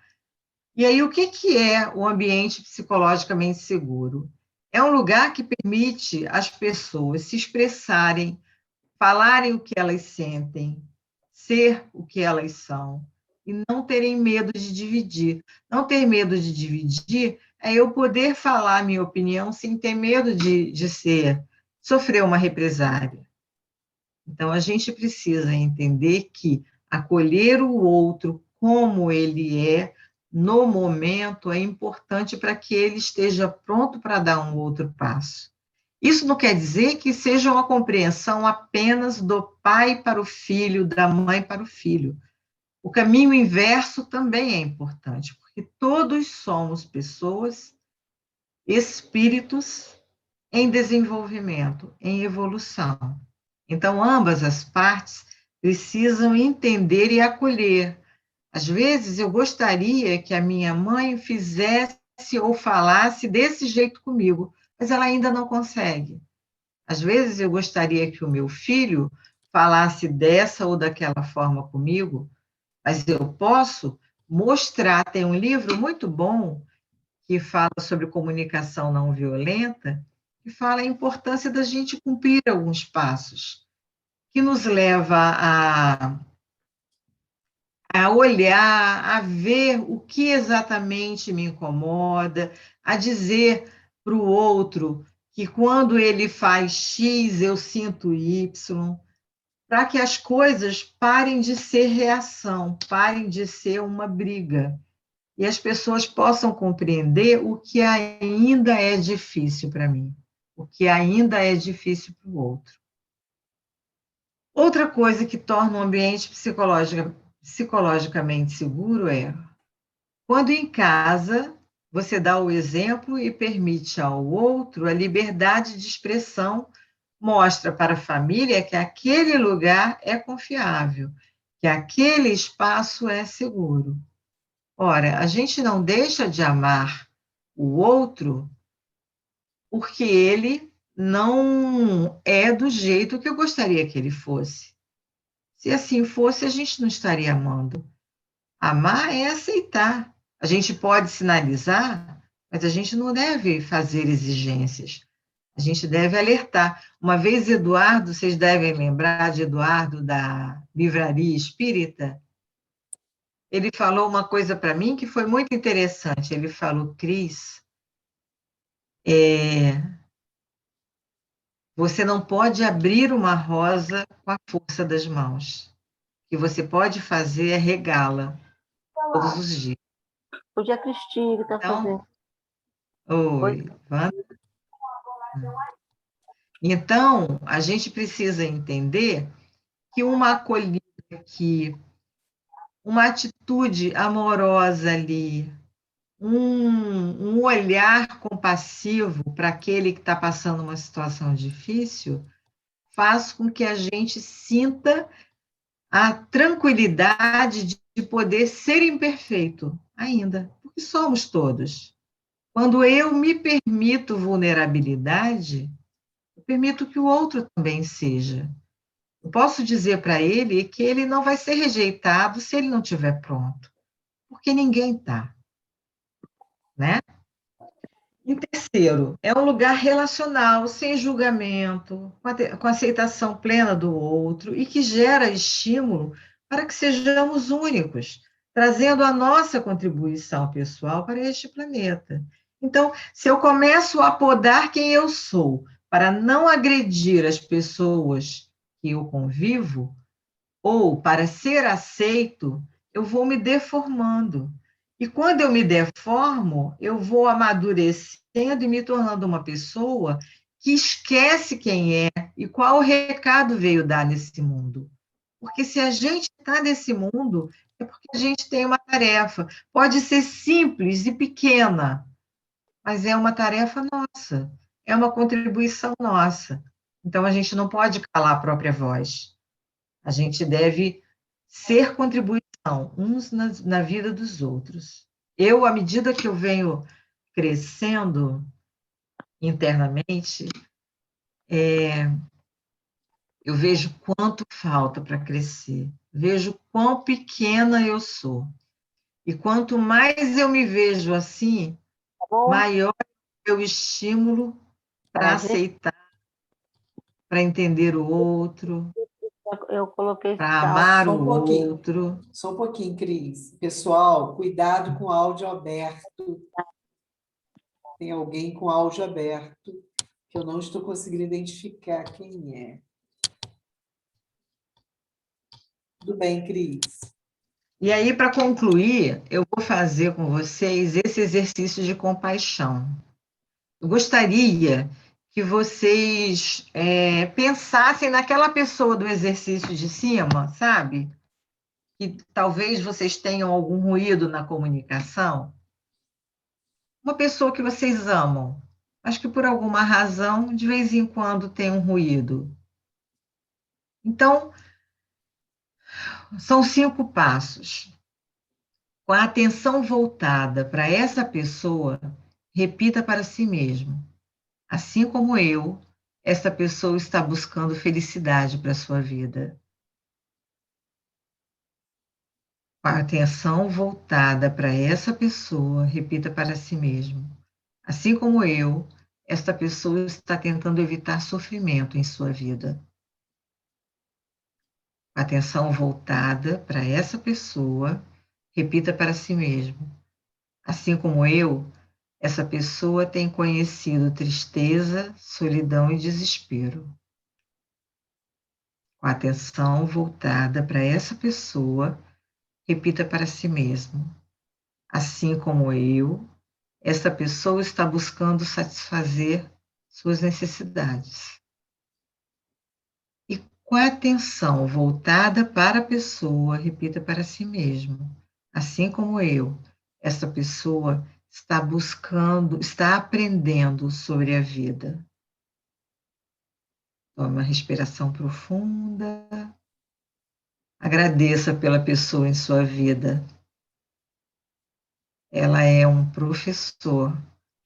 [SPEAKER 3] E aí, o que é o ambiente psicologicamente seguro? É um lugar que permite às pessoas se expressarem, falarem o que elas sentem, ser o que elas são, e não terem medo de dividir. Não ter medo de dividir é eu poder falar a minha opinião sem ter medo de sofrer uma represália. Então, a gente precisa entender que acolher o outro como ele é, no momento, é importante para que ele esteja pronto para dar um outro passo. Isso não quer dizer que seja uma compreensão apenas do pai para o filho, da mãe para o filho. O caminho inverso também é importante, porque todos somos pessoas, espíritos em desenvolvimento, em evolução. Então, ambas as partes precisam entender e acolher. Às vezes, eu gostaria que a minha mãe fizesse ou falasse desse jeito comigo, mas ela ainda não consegue. Às vezes, eu gostaria que o meu filho falasse dessa ou daquela forma comigo, mas eu posso mostrar. Tem um livro muito bom que fala sobre comunicação não violenta, que fala a importância da gente cumprir alguns passos, que nos leva a olhar, a ver o que exatamente me incomoda, a dizer para o outro que quando ele faz X, eu sinto Y, para que as coisas parem de ser reação, parem de ser uma briga, e as pessoas possam compreender o que ainda é difícil para mim, o que ainda é difícil para o outro. Outra coisa que torna um ambiente psicologicamente seguro é quando em casa você dá o exemplo e permite ao outro a liberdade de expressão, mostra para a família que aquele lugar é confiável, que aquele espaço é seguro. Ora, a gente não deixa de amar o outro porque ele não é do jeito que eu gostaria que ele fosse. Se assim fosse, a gente não estaria amando. Amar é aceitar. A gente pode sinalizar, mas a gente não deve fazer exigências. A gente deve alertar. Uma vez, Eduardo, vocês devem lembrar de Eduardo da Livraria Espírita, ele falou uma coisa para mim que foi muito interessante. Ele falou, Cris, você não pode abrir uma rosa com a força das mãos. O que você pode fazer é regá-la todos os dias.
[SPEAKER 7] Hoje é a Cristina que está fazendo.
[SPEAKER 3] Oi, Wanda. Então, a gente precisa entender que uma acolhida aqui, uma atitude amorosa ali, um olhar compassivo para aquele que está passando uma situação difícil, faz com que a gente sinta a tranquilidade de poder ser imperfeito ainda, porque somos todos. Quando eu me permito vulnerabilidade, eu permito que o outro também seja. Eu posso dizer para ele que ele não vai ser rejeitado se ele não estiver pronto, porque ninguém está, né? Em terceiro, é um lugar relacional, sem julgamento, com aceitação plena do outro e que gera estímulo para que sejamos únicos. trazendo a nossa contribuição pessoal para este planeta. Então, se eu começo a podar quem eu sou, para não agredir as pessoas que eu convivo, ou para ser aceito, eu vou me deformando. E quando eu me deformo, eu vou amadurecendo e me tornando uma pessoa que esquece quem é e qual recado veio dar nesse mundo. Porque se a gente está nesse mundo, é porque a gente tem uma tarefa. Pode ser simples e pequena, mas é uma tarefa nossa, é uma contribuição nossa. Então, a gente não pode calar a própria voz. A gente deve ser contribuição uns na vida dos outros. Eu, à medida que eu venho crescendo internamente, eu vejo quanto falta para crescer, vejo quão pequena eu sou. E quanto mais eu me vejo assim,
[SPEAKER 7] Tá bom?
[SPEAKER 3] maior é o estímulo para
[SPEAKER 7] Prazer.
[SPEAKER 3] aceitar, para entender o outro,
[SPEAKER 7] Eu coloquei
[SPEAKER 3] para
[SPEAKER 7] tchau.
[SPEAKER 3] amar
[SPEAKER 1] Só
[SPEAKER 3] o
[SPEAKER 1] um pouquinho.
[SPEAKER 3] outro.
[SPEAKER 1] Só um pouquinho, Cris. Pessoal, cuidado com o áudio aberto. Tem alguém com áudio aberto que eu não estou conseguindo identificar quem é. Tudo bem, Cris.
[SPEAKER 3] E aí, para concluir, eu vou fazer com vocês esse exercício de compaixão. Eu gostaria que vocês pensassem naquela pessoa do exercício de cima, sabe? Que talvez vocês tenham algum ruído na comunicação. Uma pessoa que vocês amam, mas que por alguma razão, de vez em quando, tem um ruído. Então, são 5 passos. Com a atenção voltada para essa pessoa, repita para si mesmo: assim como eu, essa pessoa está buscando felicidade para a sua vida. Com a atenção voltada para essa pessoa, repita para si mesmo: assim como eu, esta pessoa está tentando evitar sofrimento em sua vida. Com a atenção voltada para essa pessoa, repita para si mesmo: assim como eu, essa pessoa tem conhecido tristeza, solidão e desespero. Com a atenção voltada para essa pessoa, repita para si mesmo: assim como eu, essa pessoa está buscando satisfazer suas necessidades. E com a atenção voltada para a pessoa, repita para si mesmo: assim como eu, essa pessoa está buscando, está aprendendo sobre a vida. Tome uma respiração profunda. Agradeça pela pessoa em sua vida. Ela é um professor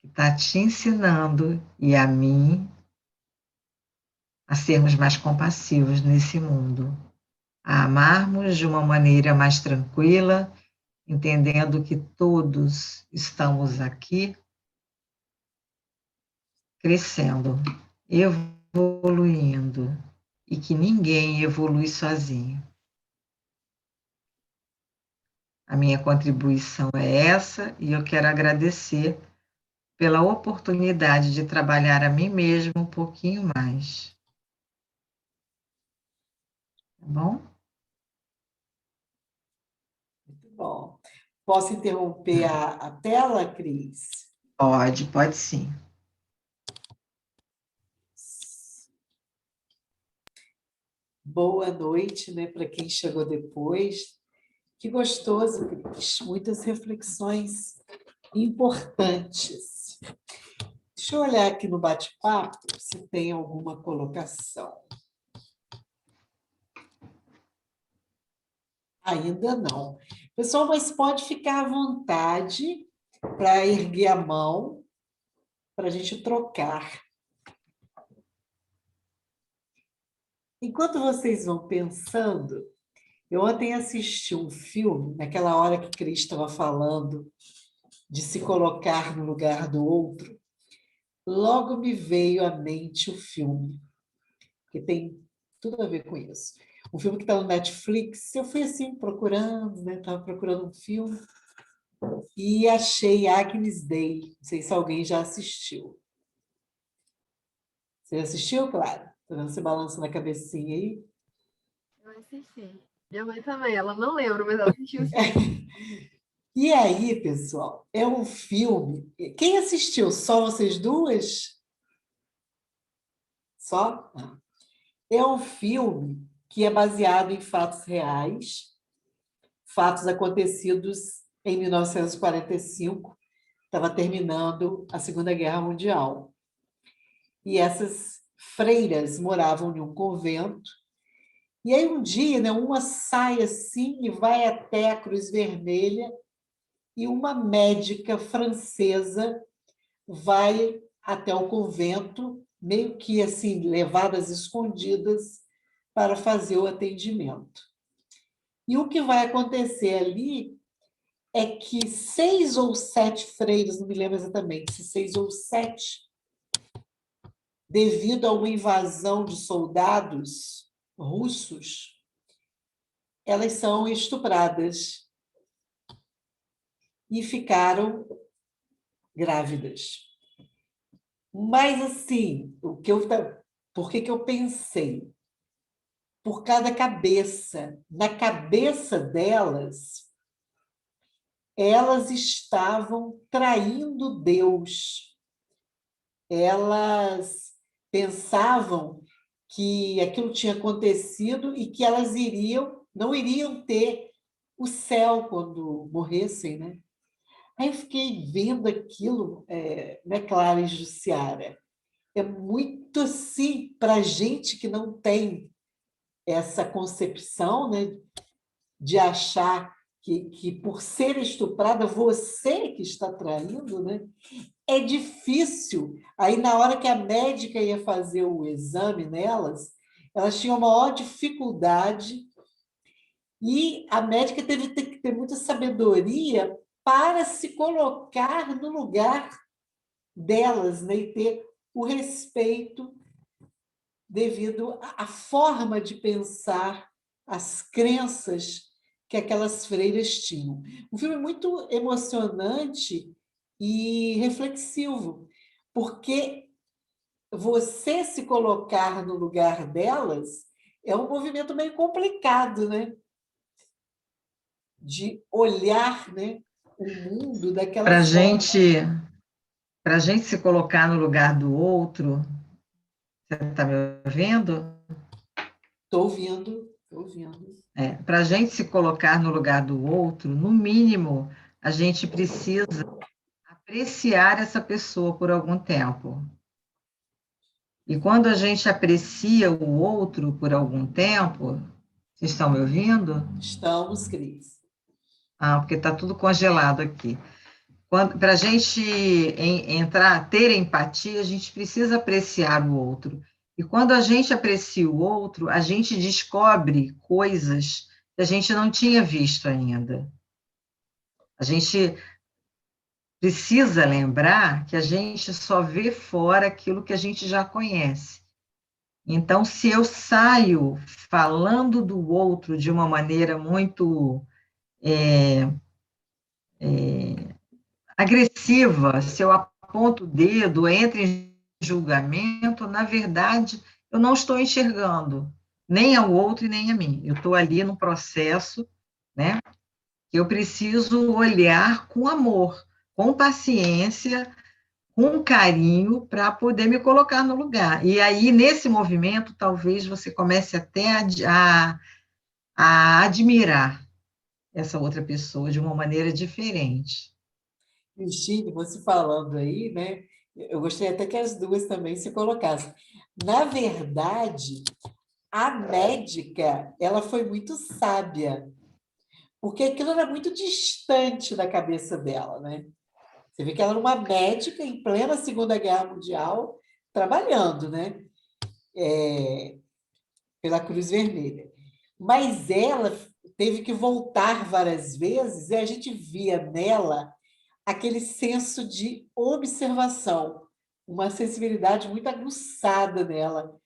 [SPEAKER 3] que está te ensinando e a mim a sermos mais compassivos nesse mundo, a amarmos de uma maneira mais tranquila, entendendo que todos estamos aqui crescendo, evoluindo e que ninguém evolui sozinho. A minha contribuição é essa e eu quero agradecer pela oportunidade de trabalhar a mim mesmo um pouquinho mais. Tá bom?
[SPEAKER 1] Muito bom. Posso interromper a tela, Cris?
[SPEAKER 3] Pode sim.
[SPEAKER 1] Boa noite, né, para quem chegou depois. Que gostoso, Cris. Muitas reflexões importantes. Deixa eu olhar aqui no bate-papo se tem alguma colocação. Ainda não. Pessoal, mas pode ficar à vontade para erguer a mão para a gente trocar. Enquanto vocês vão pensando, eu ontem assisti um filme, naquela hora que Cris estava falando de se colocar no lugar do outro, logo me veio à mente o filme, que tem tudo a ver com isso. um filme que está no Netflix. Eu fui assim procurando, né? Estava procurando um filme e achei Agnus Dei. Não sei se alguém já assistiu. Você assistiu, Clara? Estou vendo você balançando a cabecinha aí.
[SPEAKER 8] Eu assisti. Minha mãe também, ela não lembra, mas ela assistiu sim.
[SPEAKER 1] E aí, pessoal, é um filme. Quem assistiu? Só vocês duas? Só? Ah. É um filme que é baseado em fatos reais, fatos acontecidos em 1945, estava terminando a Segunda Guerra Mundial. E essas freiras moravam em um convento. E aí um dia, né, uma sai assim e vai até a Cruz Vermelha e uma médica francesa vai até o convento, meio que assim, levadas escondidas para fazer o atendimento. E o que vai acontecer ali é que 6 ou 7 freiras, não me lembro exatamente se 6 ou 7, devido a uma invasão de soldados russos, elas são estupradas e ficaram grávidas. Mas, assim, por que eu pensei? Por cada cabeça. Na cabeça delas, elas estavam traindo Deus. Elas pensavam que aquilo tinha acontecido e que elas não iriam ter o céu quando morressem, né? Aí eu fiquei vendo aquilo, né, Clara e Jussiara? É muito assim, para a gente que não tem essa concepção, né, de achar que por ser estuprada, você que está traindo, né? É difícil. Aí, na hora que a médica ia fazer o exame nelas, elas tinham a maior dificuldade e a médica teve que ter muita sabedoria para se colocar no lugar delas, né? E ter o respeito devido à forma de pensar, as crenças que aquelas freiras tinham. Um filme muito emocionante e reflexivo, porque você se colocar no lugar delas é um movimento meio complicado, né? De olhar, né, o mundo daquela forma.
[SPEAKER 3] Para a gente se colocar no lugar do outro, você está me ouvindo?
[SPEAKER 1] Estou ouvindo, estou ouvindo.
[SPEAKER 3] Para a gente se colocar no lugar do outro, no mínimo, a gente precisa apreciar essa pessoa por algum tempo. E quando a gente aprecia o outro por algum tempo, vocês estão me ouvindo?
[SPEAKER 1] Estamos, Cris.
[SPEAKER 3] Porque está tudo congelado aqui. Para a gente ter empatia, a gente precisa apreciar o outro. E quando a gente aprecia o outro, a gente descobre coisas que a gente não tinha visto ainda. A gente precisa lembrar que a gente só vê fora aquilo que a gente já conhece. Então, se eu saio falando do outro de uma maneira muito agressiva, se eu aponto o dedo, entro em julgamento, na verdade, eu não estou enxergando nem ao outro e nem a mim. Eu estou ali no processo, né? Eu preciso olhar com amor, com paciência, com carinho, para poder me colocar no lugar. E aí, nesse movimento, talvez você comece até a admirar essa outra pessoa de uma maneira diferente.
[SPEAKER 1] Cristine, você falando aí, né? Eu gostaria até que as duas também se colocassem. Na verdade, a médica, ela foi muito sábia, porque aquilo era muito distante da cabeça dela, né? Você vê que ela era uma médica em plena Segunda Guerra Mundial, trabalhando, né? Pela Cruz Vermelha. Mas ela teve que voltar várias vezes e a gente via nela aquele senso de observação, uma sensibilidade muito aguçada nela.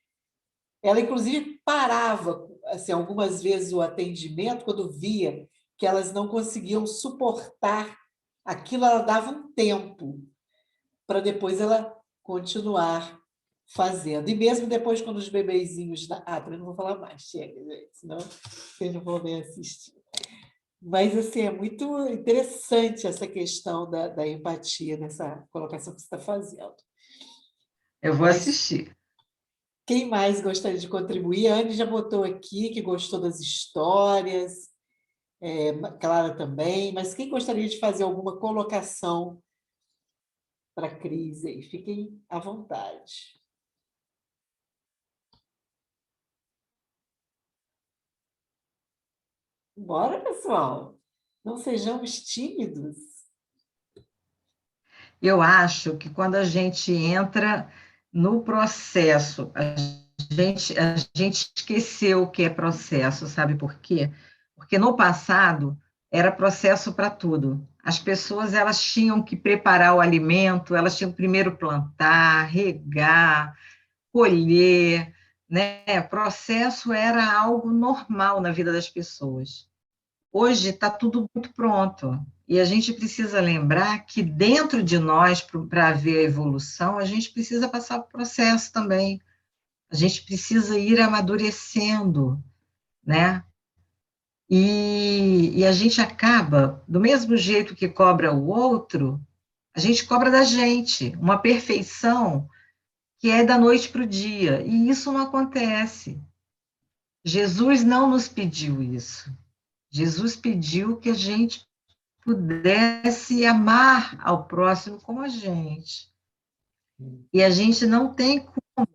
[SPEAKER 1] Ela, inclusive, parava, assim, algumas vezes o atendimento, quando via que elas não conseguiam suportar aquilo, ela dava um tempo para depois ela continuar fazendo. E mesmo depois, quando os bebezinhos... também não vou falar mais, chega, gente, senão vocês não vão nem assistir. Mas, assim, é muito interessante essa questão da empatia, nessa colocação que você está fazendo.
[SPEAKER 3] Eu vou
[SPEAKER 1] Mas
[SPEAKER 3] assistir.
[SPEAKER 1] quem mais gostaria de contribuir? A Anne já botou aqui que gostou das histórias, Clara também, mas quem gostaria de fazer alguma colocação para a Cris aí? Fiquem à vontade. Bora, pessoal! Não sejamos tímidos.
[SPEAKER 3] Eu acho que quando a gente entra no processo, a gente esqueceu o que é processo, sabe por quê? Porque no passado era processo para tudo. As pessoas elas tinham que preparar o alimento, elas tinham que primeiro plantar, regar, colher, né? Processo era algo normal na vida das pessoas. Hoje está tudo muito pronto. E a gente precisa lembrar que dentro de nós, para haver a evolução, a gente precisa passar por processo também. A gente precisa ir amadurecendo, né? E a gente acaba, do mesmo jeito que cobra o outro, a gente cobra da gente uma perfeição que é da noite para o dia. E isso não acontece. Jesus não nos pediu isso. Jesus pediu que a gente pudesse amar ao próximo como a gente. E a gente não tem como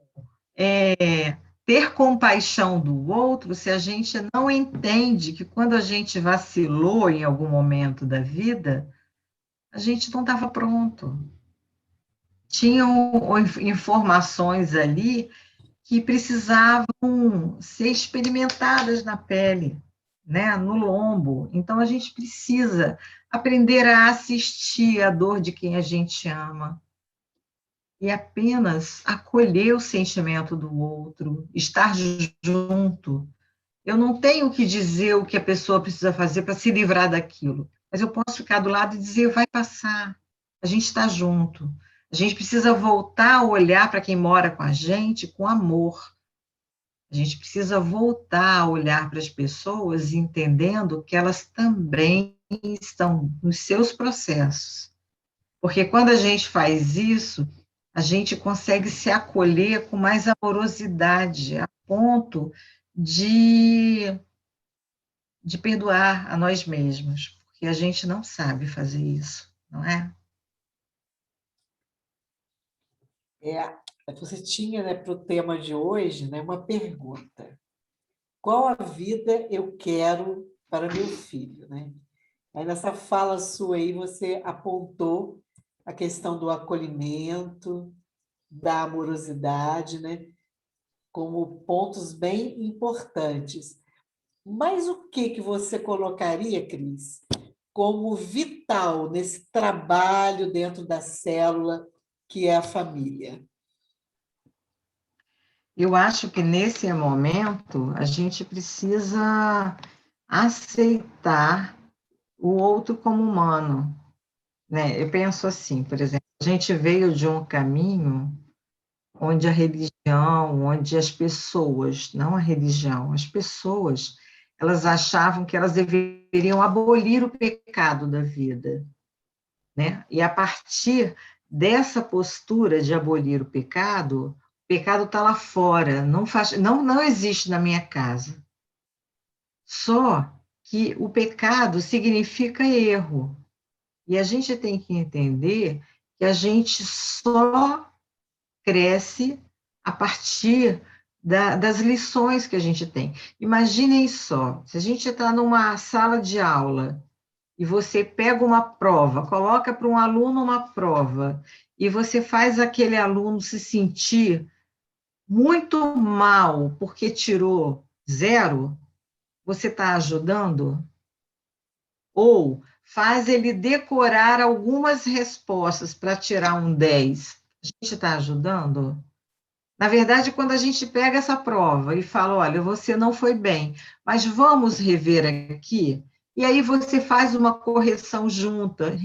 [SPEAKER 3] ter compaixão do outro se a gente não entende que quando a gente vacilou em algum momento da vida, a gente não estava pronto. Tinham informações ali que precisavam ser experimentadas na pele, né, no lombo. Então, a gente precisa aprender a assistir a dor de quem a gente ama e apenas acolher o sentimento do outro, estar junto. Eu não tenho que dizer o que a pessoa precisa fazer para se livrar daquilo, mas eu posso ficar do lado e dizer, vai passar, a gente está junto. A gente precisa voltar a olhar para quem mora com a gente com amor. A gente precisa voltar a olhar para as pessoas entendendo que elas também estão nos seus processos. Porque quando a gente faz isso, a gente consegue se acolher com mais amorosidade, a ponto de perdoar a nós mesmos, porque a gente não sabe fazer isso, não é?
[SPEAKER 1] Você tinha, né, para o tema de hoje, né, uma pergunta. Qual a vida eu quero para meu filho? Né? Aí nessa fala sua aí, você apontou a questão do acolhimento, da amorosidade, né, como pontos bem importantes. Mas o que você colocaria, Cris, como vital nesse trabalho dentro da célula que é a família?
[SPEAKER 3] Eu acho que nesse momento a gente precisa aceitar o outro como humano, né? Eu penso assim, por exemplo, a gente veio de um caminho onde a religião, onde as pessoas, não a religião, as pessoas, elas achavam que elas deveriam abolir o pecado da vida, né? E a partir dessa postura de abolir o pecado está lá fora, não existe na minha casa. Só que o pecado significa erro. E a gente tem que entender que a gente só cresce a partir das lições que a gente tem. Imaginem só, se a gente está numa sala de aula e você pega uma prova, coloca para um aluno uma prova, e você faz aquele aluno se sentir muito mal porque tirou 0, você está ajudando? Ou faz ele decorar algumas respostas para tirar um 10, a gente está ajudando? Na verdade, quando a gente pega essa prova e fala, olha, você não foi bem, mas vamos rever aqui, e aí você faz uma correção junta,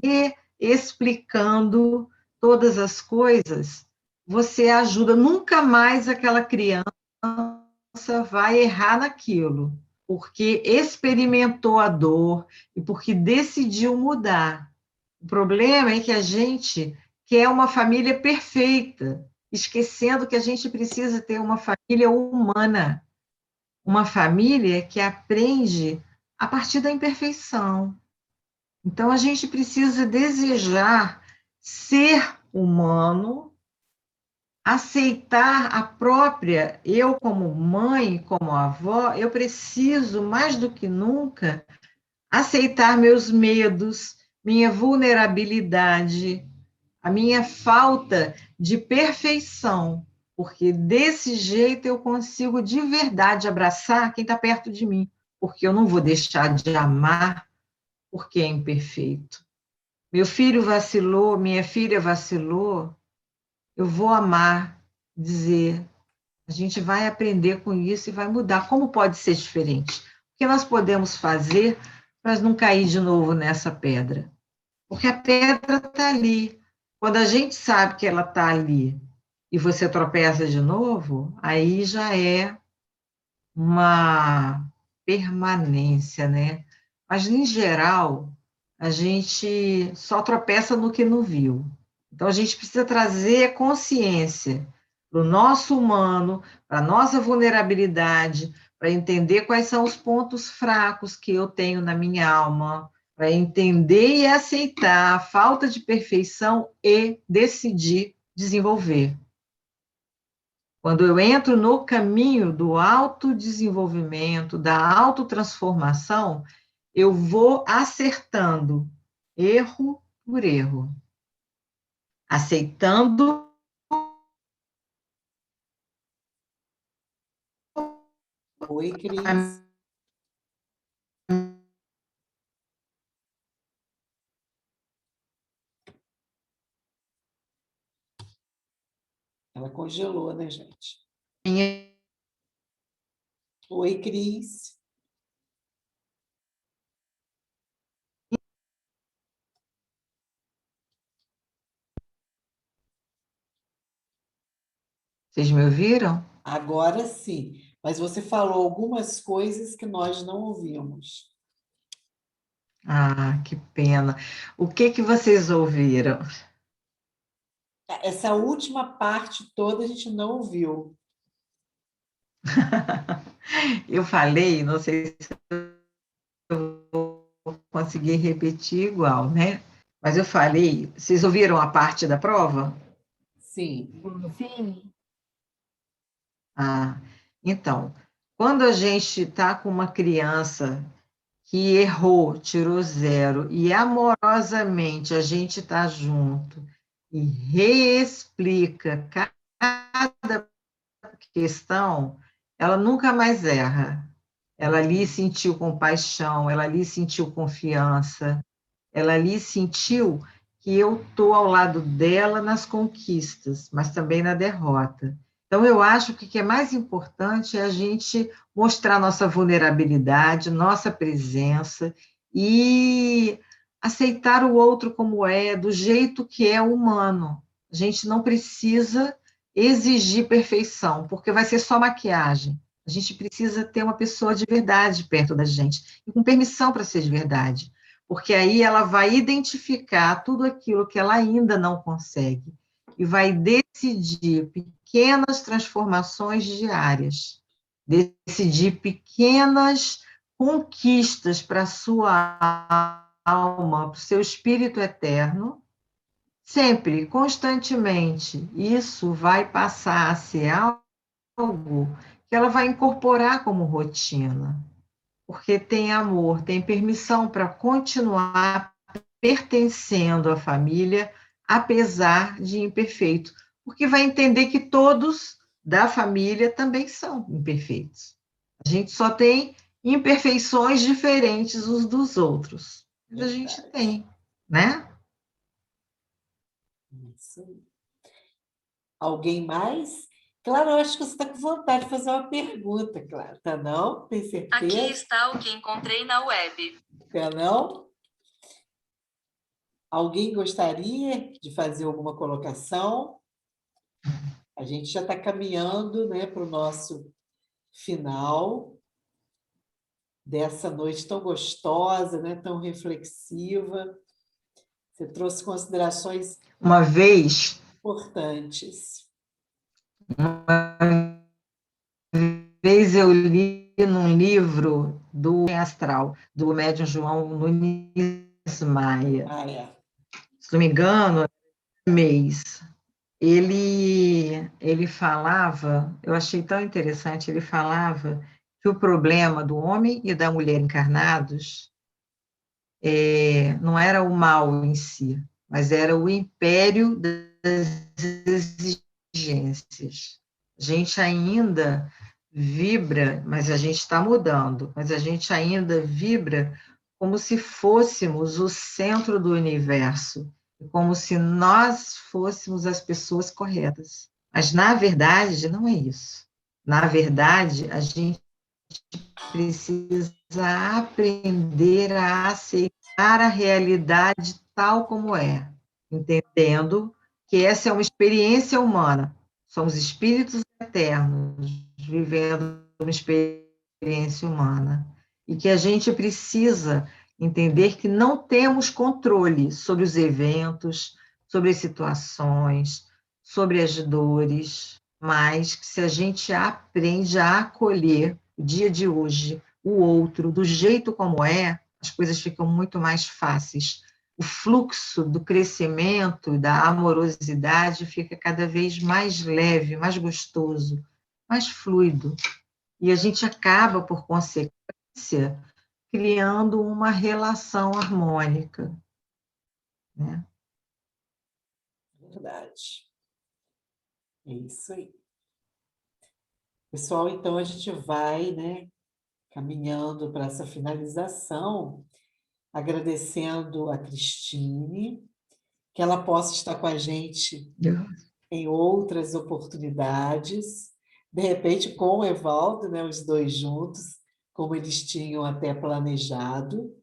[SPEAKER 3] reexplicando todas as coisas, você ajuda, nunca mais aquela criança vai errar naquilo, porque experimentou a dor e porque decidiu mudar. O problema é que a gente quer uma família perfeita, esquecendo que a gente precisa ter uma família humana, uma família que aprende a partir da imperfeição. Então, a gente precisa desejar ser humano, aceitar a própria, eu como mãe, como avó, eu preciso, mais do que nunca, aceitar meus medos, minha vulnerabilidade, a minha falta de perfeição, porque desse jeito eu consigo de verdade abraçar quem está perto de mim, porque eu não vou deixar de amar porque é imperfeito. Meu filho vacilou, minha filha vacilou, eu vou amar, dizer, a gente vai aprender com isso e vai mudar. Como pode ser diferente? O que nós podemos fazer para não cair de novo nessa pedra? Porque a pedra está ali. Quando a gente sabe que ela está ali e você tropeça de novo, aí já é uma permanência, né? Mas, em geral, a gente só tropeça no que não viu. Então, a gente precisa trazer consciência para o nosso humano, para a nossa vulnerabilidade, para entender quais são os pontos fracos que eu tenho na minha alma, para entender e aceitar a falta de perfeição e decidir desenvolver. Quando eu entro no caminho do autodesenvolvimento, da autotransformação, eu vou acertando erro por erro, aceitando
[SPEAKER 1] Oi, Cris. Ela congelou, né, gente?
[SPEAKER 3] minha.
[SPEAKER 1] Oi, Cris.
[SPEAKER 3] Vocês me ouviram?
[SPEAKER 1] Agora sim. Mas você falou algumas coisas que nós não ouvimos.
[SPEAKER 3] Ah, que pena. O que vocês ouviram?
[SPEAKER 1] Essa última parte toda a gente não ouviu.
[SPEAKER 3] Eu falei, não sei se eu consegui repetir igual, né? Mas eu falei, vocês ouviram a parte da prova?
[SPEAKER 1] Sim.
[SPEAKER 8] Sim.
[SPEAKER 3] Ah, então, quando a gente está com uma criança que errou, tirou 0, e amorosamente a gente está junto e reexplica cada questão, ela nunca mais erra. Ela ali sentiu compaixão, ela ali sentiu confiança, ela ali sentiu que eu estou ao lado dela nas conquistas, mas também na derrota. Então, eu acho que o que é mais importante é a gente mostrar nossa vulnerabilidade, nossa presença e aceitar o outro como é, do jeito que é humano. A gente não precisa exigir perfeição, porque vai ser só maquiagem. A gente precisa ter uma pessoa de verdade perto da gente, e com permissão para ser de verdade, porque aí ela vai identificar tudo aquilo que ela ainda não consegue e vai decidir pequenas transformações diárias, decidir pequenas conquistas para a sua alma, para o seu espírito eterno, sempre, constantemente. Isso vai passar a ser algo que ela vai incorporar como rotina, porque tem amor, tem permissão para continuar pertencendo à família, apesar de imperfeito, porque vai entender que todos da família também são imperfeitos. A gente só tem imperfeições diferentes uns dos outros, mas a gente tem, né?
[SPEAKER 1] Isso. Alguém mais? Claro, eu acho que você está com vontade de fazer uma pergunta, claro. Tá não? Tem certeza?
[SPEAKER 9] Aqui está o que encontrei na web.
[SPEAKER 1] Tá não? Alguém gostaria de fazer alguma colocação? A gente já está caminhando, né, para o nosso final dessa noite tão gostosa, né, tão reflexiva. Você trouxe considerações
[SPEAKER 3] Uma vez
[SPEAKER 1] importantes.
[SPEAKER 3] eu li num livro do Astral, do médium João Nunes Maia.
[SPEAKER 1] Ah, é.
[SPEAKER 3] Se não me engano, mês. Ele falava, eu achei tão interessante, ele falava que o problema do homem e da mulher encarnados não era o mal em si, mas era o império das exigências. A gente ainda vibra, mas a gente está mudando, mas a gente ainda vibra como se fôssemos o centro do universo, como se nós fôssemos as pessoas corretas. Mas, na verdade, não é isso. Na verdade, a gente precisa aprender a aceitar a realidade tal como é, entendendo que essa é uma experiência humana. Somos espíritos eternos, vivendo uma experiência humana. E que a gente precisa entender que não temos controle sobre os eventos, sobre as situações, sobre as dores, mas que se a gente aprende a acolher o dia de hoje, o outro, do jeito como é, as coisas ficam muito mais fáceis. O fluxo do crescimento e da amorosidade fica cada vez mais leve, mais gostoso, mais fluido. E a gente acaba, por consequência, criando uma relação harmônica, né?
[SPEAKER 1] Verdade. É isso aí. Pessoal, então a gente vai, né, caminhando para essa finalização, agradecendo a Cristine, que ela possa estar com a gente em outras oportunidades, de repente com o Evaldo, né, os dois juntos, como eles tinham até planejado.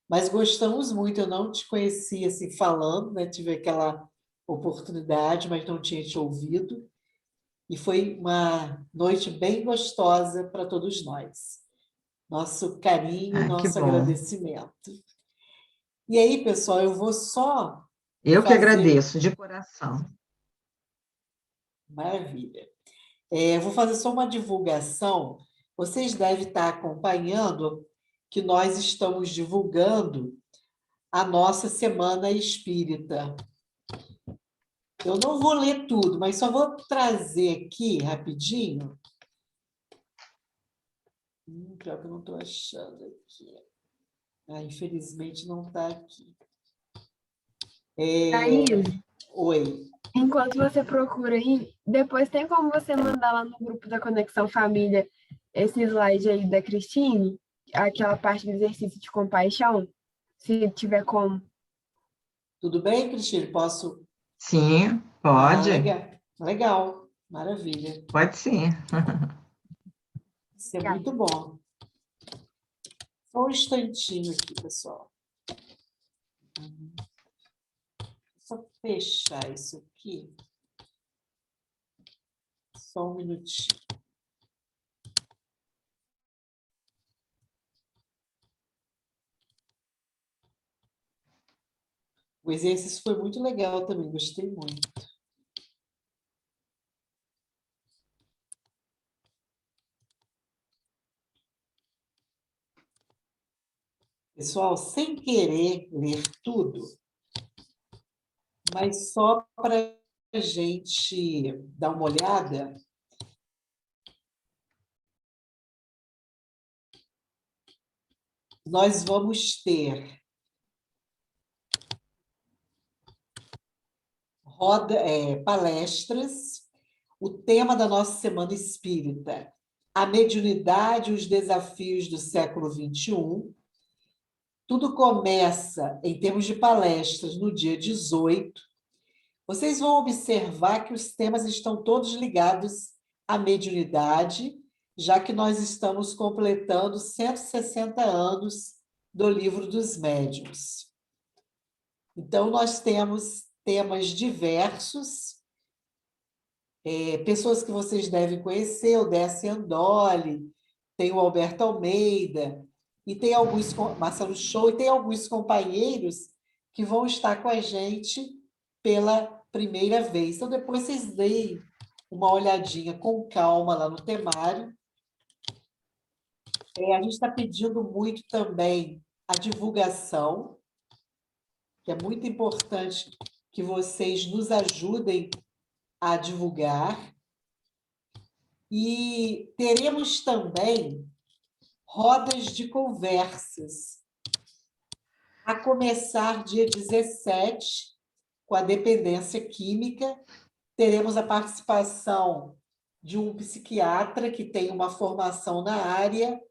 [SPEAKER 1] Mas gostamos muito, eu não te conhecia assim falando, né, tive aquela oportunidade, mas não tinha te ouvido. E foi uma noite bem gostosa para todos nós. Nosso carinho,
[SPEAKER 3] Que
[SPEAKER 1] nosso
[SPEAKER 3] bom.
[SPEAKER 1] agradecimento. E aí, pessoal, eu vou só
[SPEAKER 3] Eu que agradeço, de coração.
[SPEAKER 1] Maravilha. Vou fazer só uma divulgação. Vocês devem estar acompanhando que nós estamos divulgando a nossa Semana Espírita. Eu não vou ler tudo, mas só vou trazer aqui rapidinho. Pior que eu não estou achando aqui. Infelizmente não está aqui. Oi.
[SPEAKER 8] Enquanto você procura aí, depois tem como você mandar lá no grupo da Conexão Família esse slide aí da Cristine, aquela parte do exercício de compaixão, se tiver como.
[SPEAKER 1] Tudo bem, Cristine? Posso?
[SPEAKER 3] Sim, pode.
[SPEAKER 1] Legal. Maravilha.
[SPEAKER 3] Pode sim.
[SPEAKER 1] Isso é muito bom. Só um instantinho aqui, pessoal. Só fechar isso aqui. Só um minutinho. O exercício foi muito legal também, gostei muito. Pessoal, sem querer ler tudo, mas só para a gente dar uma olhada. Nós vamos ter palestras. O tema da nossa Semana Espírita, a mediunidade e os desafios do século XXI. Tudo começa, em termos de palestras, no dia 18. Vocês vão observar que os temas estão todos ligados a mediunidade, já que nós estamos completando 160 anos do Livro dos Médiuns. Então, nós temos temas diversos, pessoas que vocês devem conhecer, o Décio Andoli, tem o Alberto Almeida, e tem alguns, Marcelo Show, e tem alguns companheiros que vão estar com a gente pela primeira vez. Então, depois vocês deem uma olhadinha com calma lá no temário. A gente está pedindo muito também a divulgação, que é muito importante que vocês nos ajudem a divulgar. E teremos também rodas de conversas, a começar dia 17, com a dependência química. Teremos a participação de um psiquiatra que tem uma formação na área,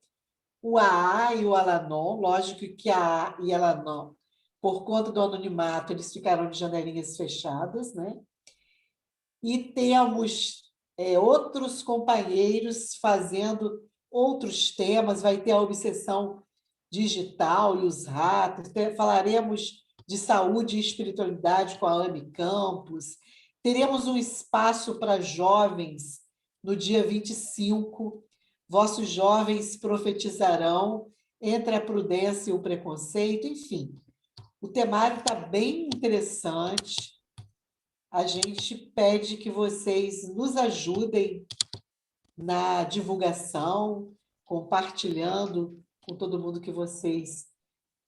[SPEAKER 1] o AA e o Alanon. Lógico que a AA e Alanon, por conta do anonimato, eles ficaram de janelinhas fechadas, né? E temos outros companheiros fazendo outros temas. Vai ter a obsessão digital e os ratos, falaremos de saúde e espiritualidade com a Amy Campos, teremos um espaço para jovens no dia 25, vossos jovens profetizarão entre a prudência e o preconceito, enfim. O temário está bem interessante. A gente pede que vocês nos ajudem na divulgação, compartilhando com todo mundo que vocês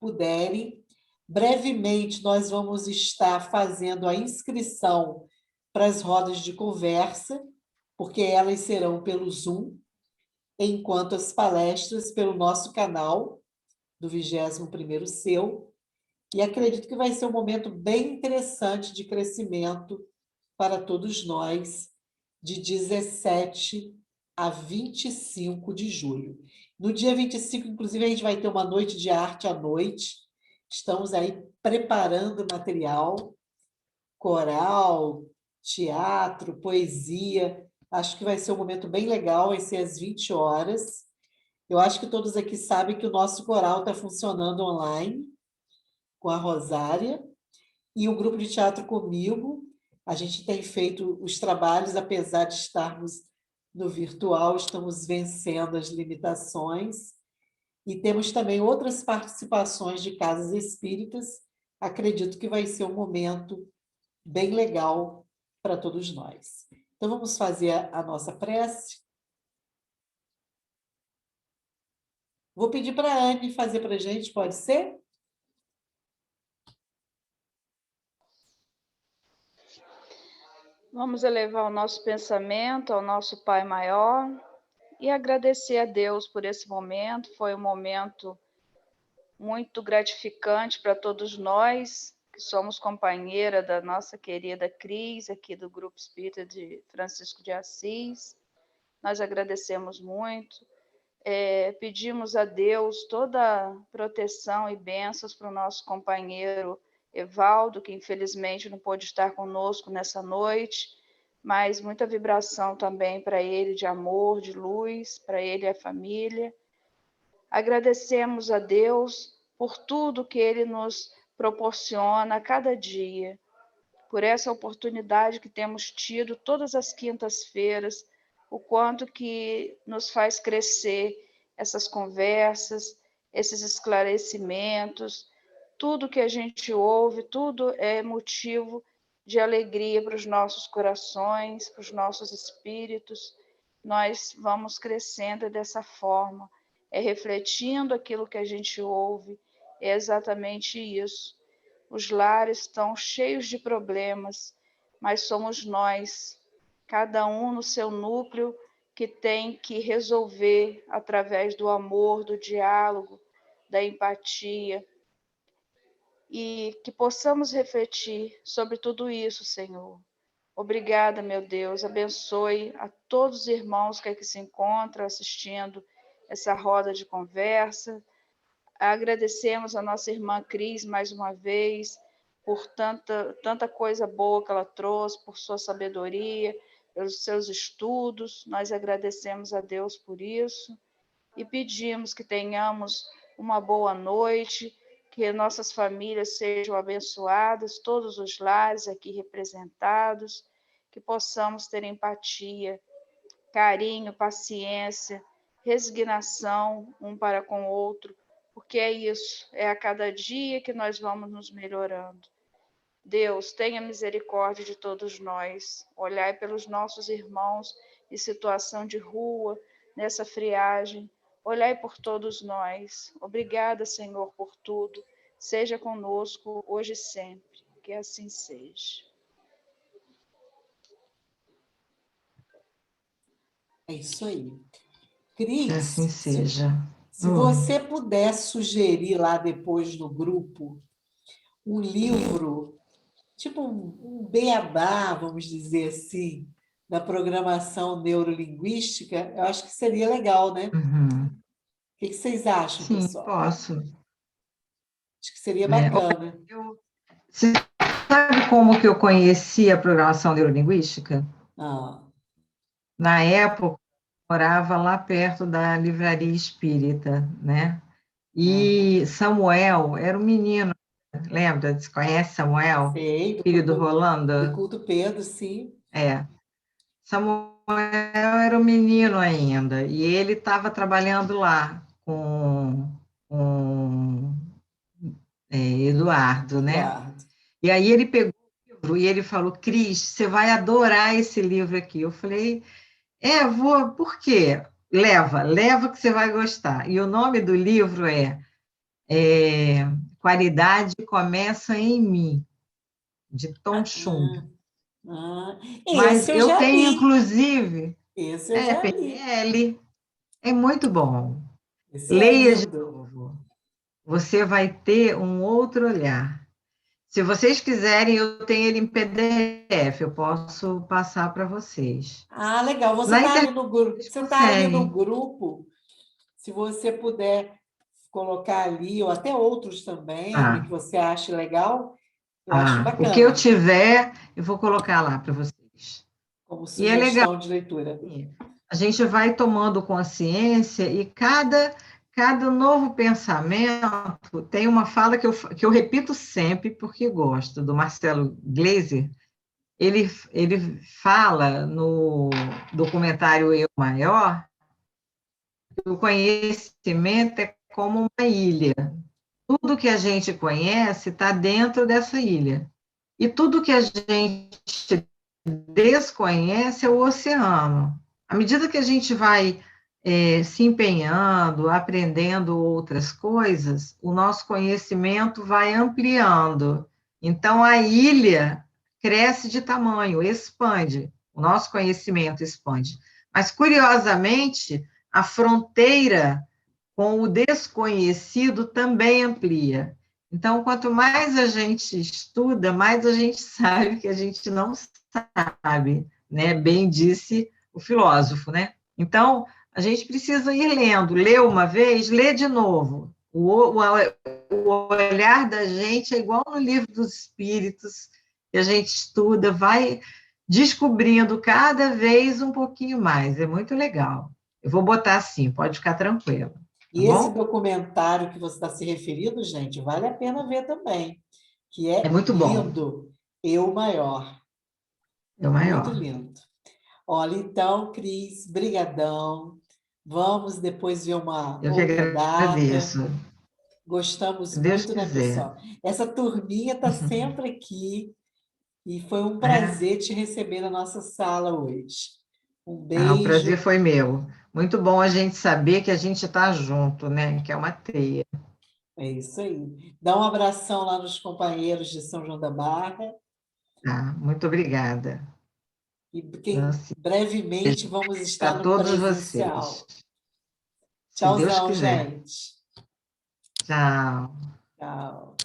[SPEAKER 1] puderem. Brevemente, nós vamos estar fazendo a inscrição para as rodas de conversa, porque elas serão pelo Zoom, enquanto as palestras pelo nosso canal do 21º Seu. E acredito que vai ser um momento bem interessante de crescimento para todos nós, de 17 a 25 de julho. No dia 25, inclusive, a gente vai ter uma noite de arte à noite. Estamos aí preparando material, coral, teatro, poesia. Acho que vai ser um momento bem legal, vai ser às 20 horas. Eu acho que todos aqui sabem que o nosso coral está funcionando online, com a Rosária, e o grupo de teatro comigo. A gente tem feito os trabalhos, apesar de estarmos no virtual, estamos vencendo as limitações. E temos também outras participações de casas espíritas. Acredito que vai ser um momento bem legal para todos nós. Então, vamos fazer a nossa prece. Vou pedir para a Anne fazer para a gente, pode ser?
[SPEAKER 10] Vamos elevar o nosso pensamento ao nosso Pai Maior e agradecer a Deus por esse momento. Foi um momento muito gratificante para todos nós, que somos companheira da nossa querida Cris, aqui do Grupo Espírita de Francisco de Assis. Nós agradecemos muito. Pedimos a Deus toda a proteção e bênçãos para o nosso companheiro Evaldo, que infelizmente não pôde estar conosco nessa noite, mas muita vibração também para ele, de amor, de luz, para ele e a família. Agradecemos a Deus por tudo que Ele nos proporciona a cada dia, por essa oportunidade que temos tido todas as quintas-feiras, o quanto que nos faz crescer essas conversas, esses esclarecimentos, tudo que a gente ouve, tudo é motivo de alegria para os nossos corações, para os nossos espíritos. Nós vamos crescendo dessa forma, refletindo aquilo que a gente ouve, é exatamente isso. Os lares estão cheios de problemas, mas somos nós, cada um no seu núcleo, que tem que resolver através do amor, do diálogo, da empatia, e que possamos refletir sobre tudo isso, Senhor. Obrigada, meu Deus. Abençoe a todos os irmãos que aqui se encontram assistindo essa roda de conversa. Agradecemos a nossa irmã Cris mais uma vez por tanta coisa boa que ela trouxe, por sua sabedoria, pelos seus estudos. Nós agradecemos a Deus por isso e pedimos que tenhamos uma boa noite, que nossas famílias sejam abençoadas, todos os lares aqui representados, que possamos ter empatia, carinho, paciência, resignação um para com o outro, porque é isso, é a cada dia que nós vamos nos melhorando. Deus, tenha misericórdia de todos nós, olhai pelos nossos irmãos em situação de rua, nessa friagem, olhai por todos nós. Obrigada, Senhor, por tudo. Seja conosco hoje e sempre, que assim seja.
[SPEAKER 1] É isso aí.
[SPEAKER 3] Que
[SPEAKER 1] Cris,
[SPEAKER 3] assim seja.
[SPEAKER 1] se você puder sugerir lá depois no grupo um livro, tipo um beabá, vamos dizer assim, da programação neurolinguística, eu acho que seria legal, né?
[SPEAKER 3] Uhum.
[SPEAKER 1] O que vocês acham,
[SPEAKER 3] Sim,
[SPEAKER 1] pessoal?
[SPEAKER 3] posso.
[SPEAKER 1] Acho que seria
[SPEAKER 3] Né?
[SPEAKER 1] bacana.
[SPEAKER 3] Você sabe como que eu conheci a programação neurolinguística?
[SPEAKER 1] Ah,
[SPEAKER 3] Na época, eu morava lá perto da livraria espírita, né? E Samuel era um menino, lembra? Você conhece Samuel?
[SPEAKER 1] sei,
[SPEAKER 3] Filho do
[SPEAKER 1] do
[SPEAKER 3] Rolando?
[SPEAKER 1] culto Pedro, sim.
[SPEAKER 3] É. Samuel era um menino ainda, e ele estava trabalhando lá com Eduardo, né?
[SPEAKER 1] Eduardo.
[SPEAKER 3] E aí ele pegou o livro e ele falou, Cris, você vai adorar esse livro aqui. Eu falei, vou, por quê? Leva que você vai gostar. E o nome do livro é Qualidade Começa em Mim, de Tom Chung. Mas
[SPEAKER 1] Esse eu
[SPEAKER 3] eu
[SPEAKER 1] já
[SPEAKER 3] tenho,
[SPEAKER 1] li.
[SPEAKER 3] inclusive,
[SPEAKER 1] Esse eu já li.
[SPEAKER 3] PNL, é muito bom.
[SPEAKER 1] Esse é
[SPEAKER 3] Leia de
[SPEAKER 1] lindo.
[SPEAKER 3] novo. Você vai ter um outro olhar. Se vocês quiserem, eu tenho ele em PDF, eu posso passar para vocês.
[SPEAKER 1] Ah, legal. Você
[SPEAKER 3] Na
[SPEAKER 1] está ali
[SPEAKER 3] internet
[SPEAKER 1] no grupo.
[SPEAKER 3] vocês
[SPEAKER 1] Você tá ali no
[SPEAKER 3] conseguem.
[SPEAKER 1] grupo. Se você puder colocar ali, ou até outros também, né, que você ache legal, eu acho
[SPEAKER 3] O que eu
[SPEAKER 1] bacana,
[SPEAKER 3] tiver, eu vou colocar lá para vocês.
[SPEAKER 1] como
[SPEAKER 3] E é legal.
[SPEAKER 1] sugestão de leitura.
[SPEAKER 3] A gente vai tomando consciência e cada novo pensamento tem uma fala que eu repito sempre, porque gosto, do Marcelo Gleiser. Ele fala no documentário Eu Maior que o conhecimento é como uma ilha. Tudo que a gente conhece está dentro dessa ilha. E tudo que a gente desconhece é o oceano. À medida que a gente vai se empenhando, aprendendo outras coisas, o nosso conhecimento vai ampliando. Então, a ilha cresce de tamanho, expande, o nosso conhecimento expande. Mas, curiosamente, a fronteira com o desconhecido também amplia. Então, quanto mais a gente estuda, mais a gente sabe que a gente não sabe, né? Bem disse o filósofo, né? Então, a gente precisa ir lendo, lê uma vez, lê de novo. O olhar da gente é igual no livro dos Espíritos, que a gente estuda, vai descobrindo cada vez um pouquinho mais. É muito legal. Eu vou botar assim, pode ficar tranquilo.
[SPEAKER 1] E esse documentário que você está se referindo, gente, vale a pena ver também, que é
[SPEAKER 3] muito
[SPEAKER 1] lindo.
[SPEAKER 3] Bom.
[SPEAKER 1] Eu Maior.
[SPEAKER 3] Eu Maior.
[SPEAKER 1] Muito lindo. Olha, então, Cris, brigadão. Vamos depois ver uma outra data. Gostamos muito, né, pessoal? Essa turminha está sempre aqui e foi um prazer te receber na nossa sala hoje. Um beijo.
[SPEAKER 3] O prazer foi meu. Muito bom a gente saber que a gente está junto, né? Que é uma teia.
[SPEAKER 1] É isso aí. Dá um abração lá nos companheiros de São João da Barra.
[SPEAKER 3] Muito obrigada.
[SPEAKER 1] E brevemente vamos estar no presencial.
[SPEAKER 3] Vocês.
[SPEAKER 1] Tchauzão, gente.
[SPEAKER 3] Tchau.
[SPEAKER 1] Tchau.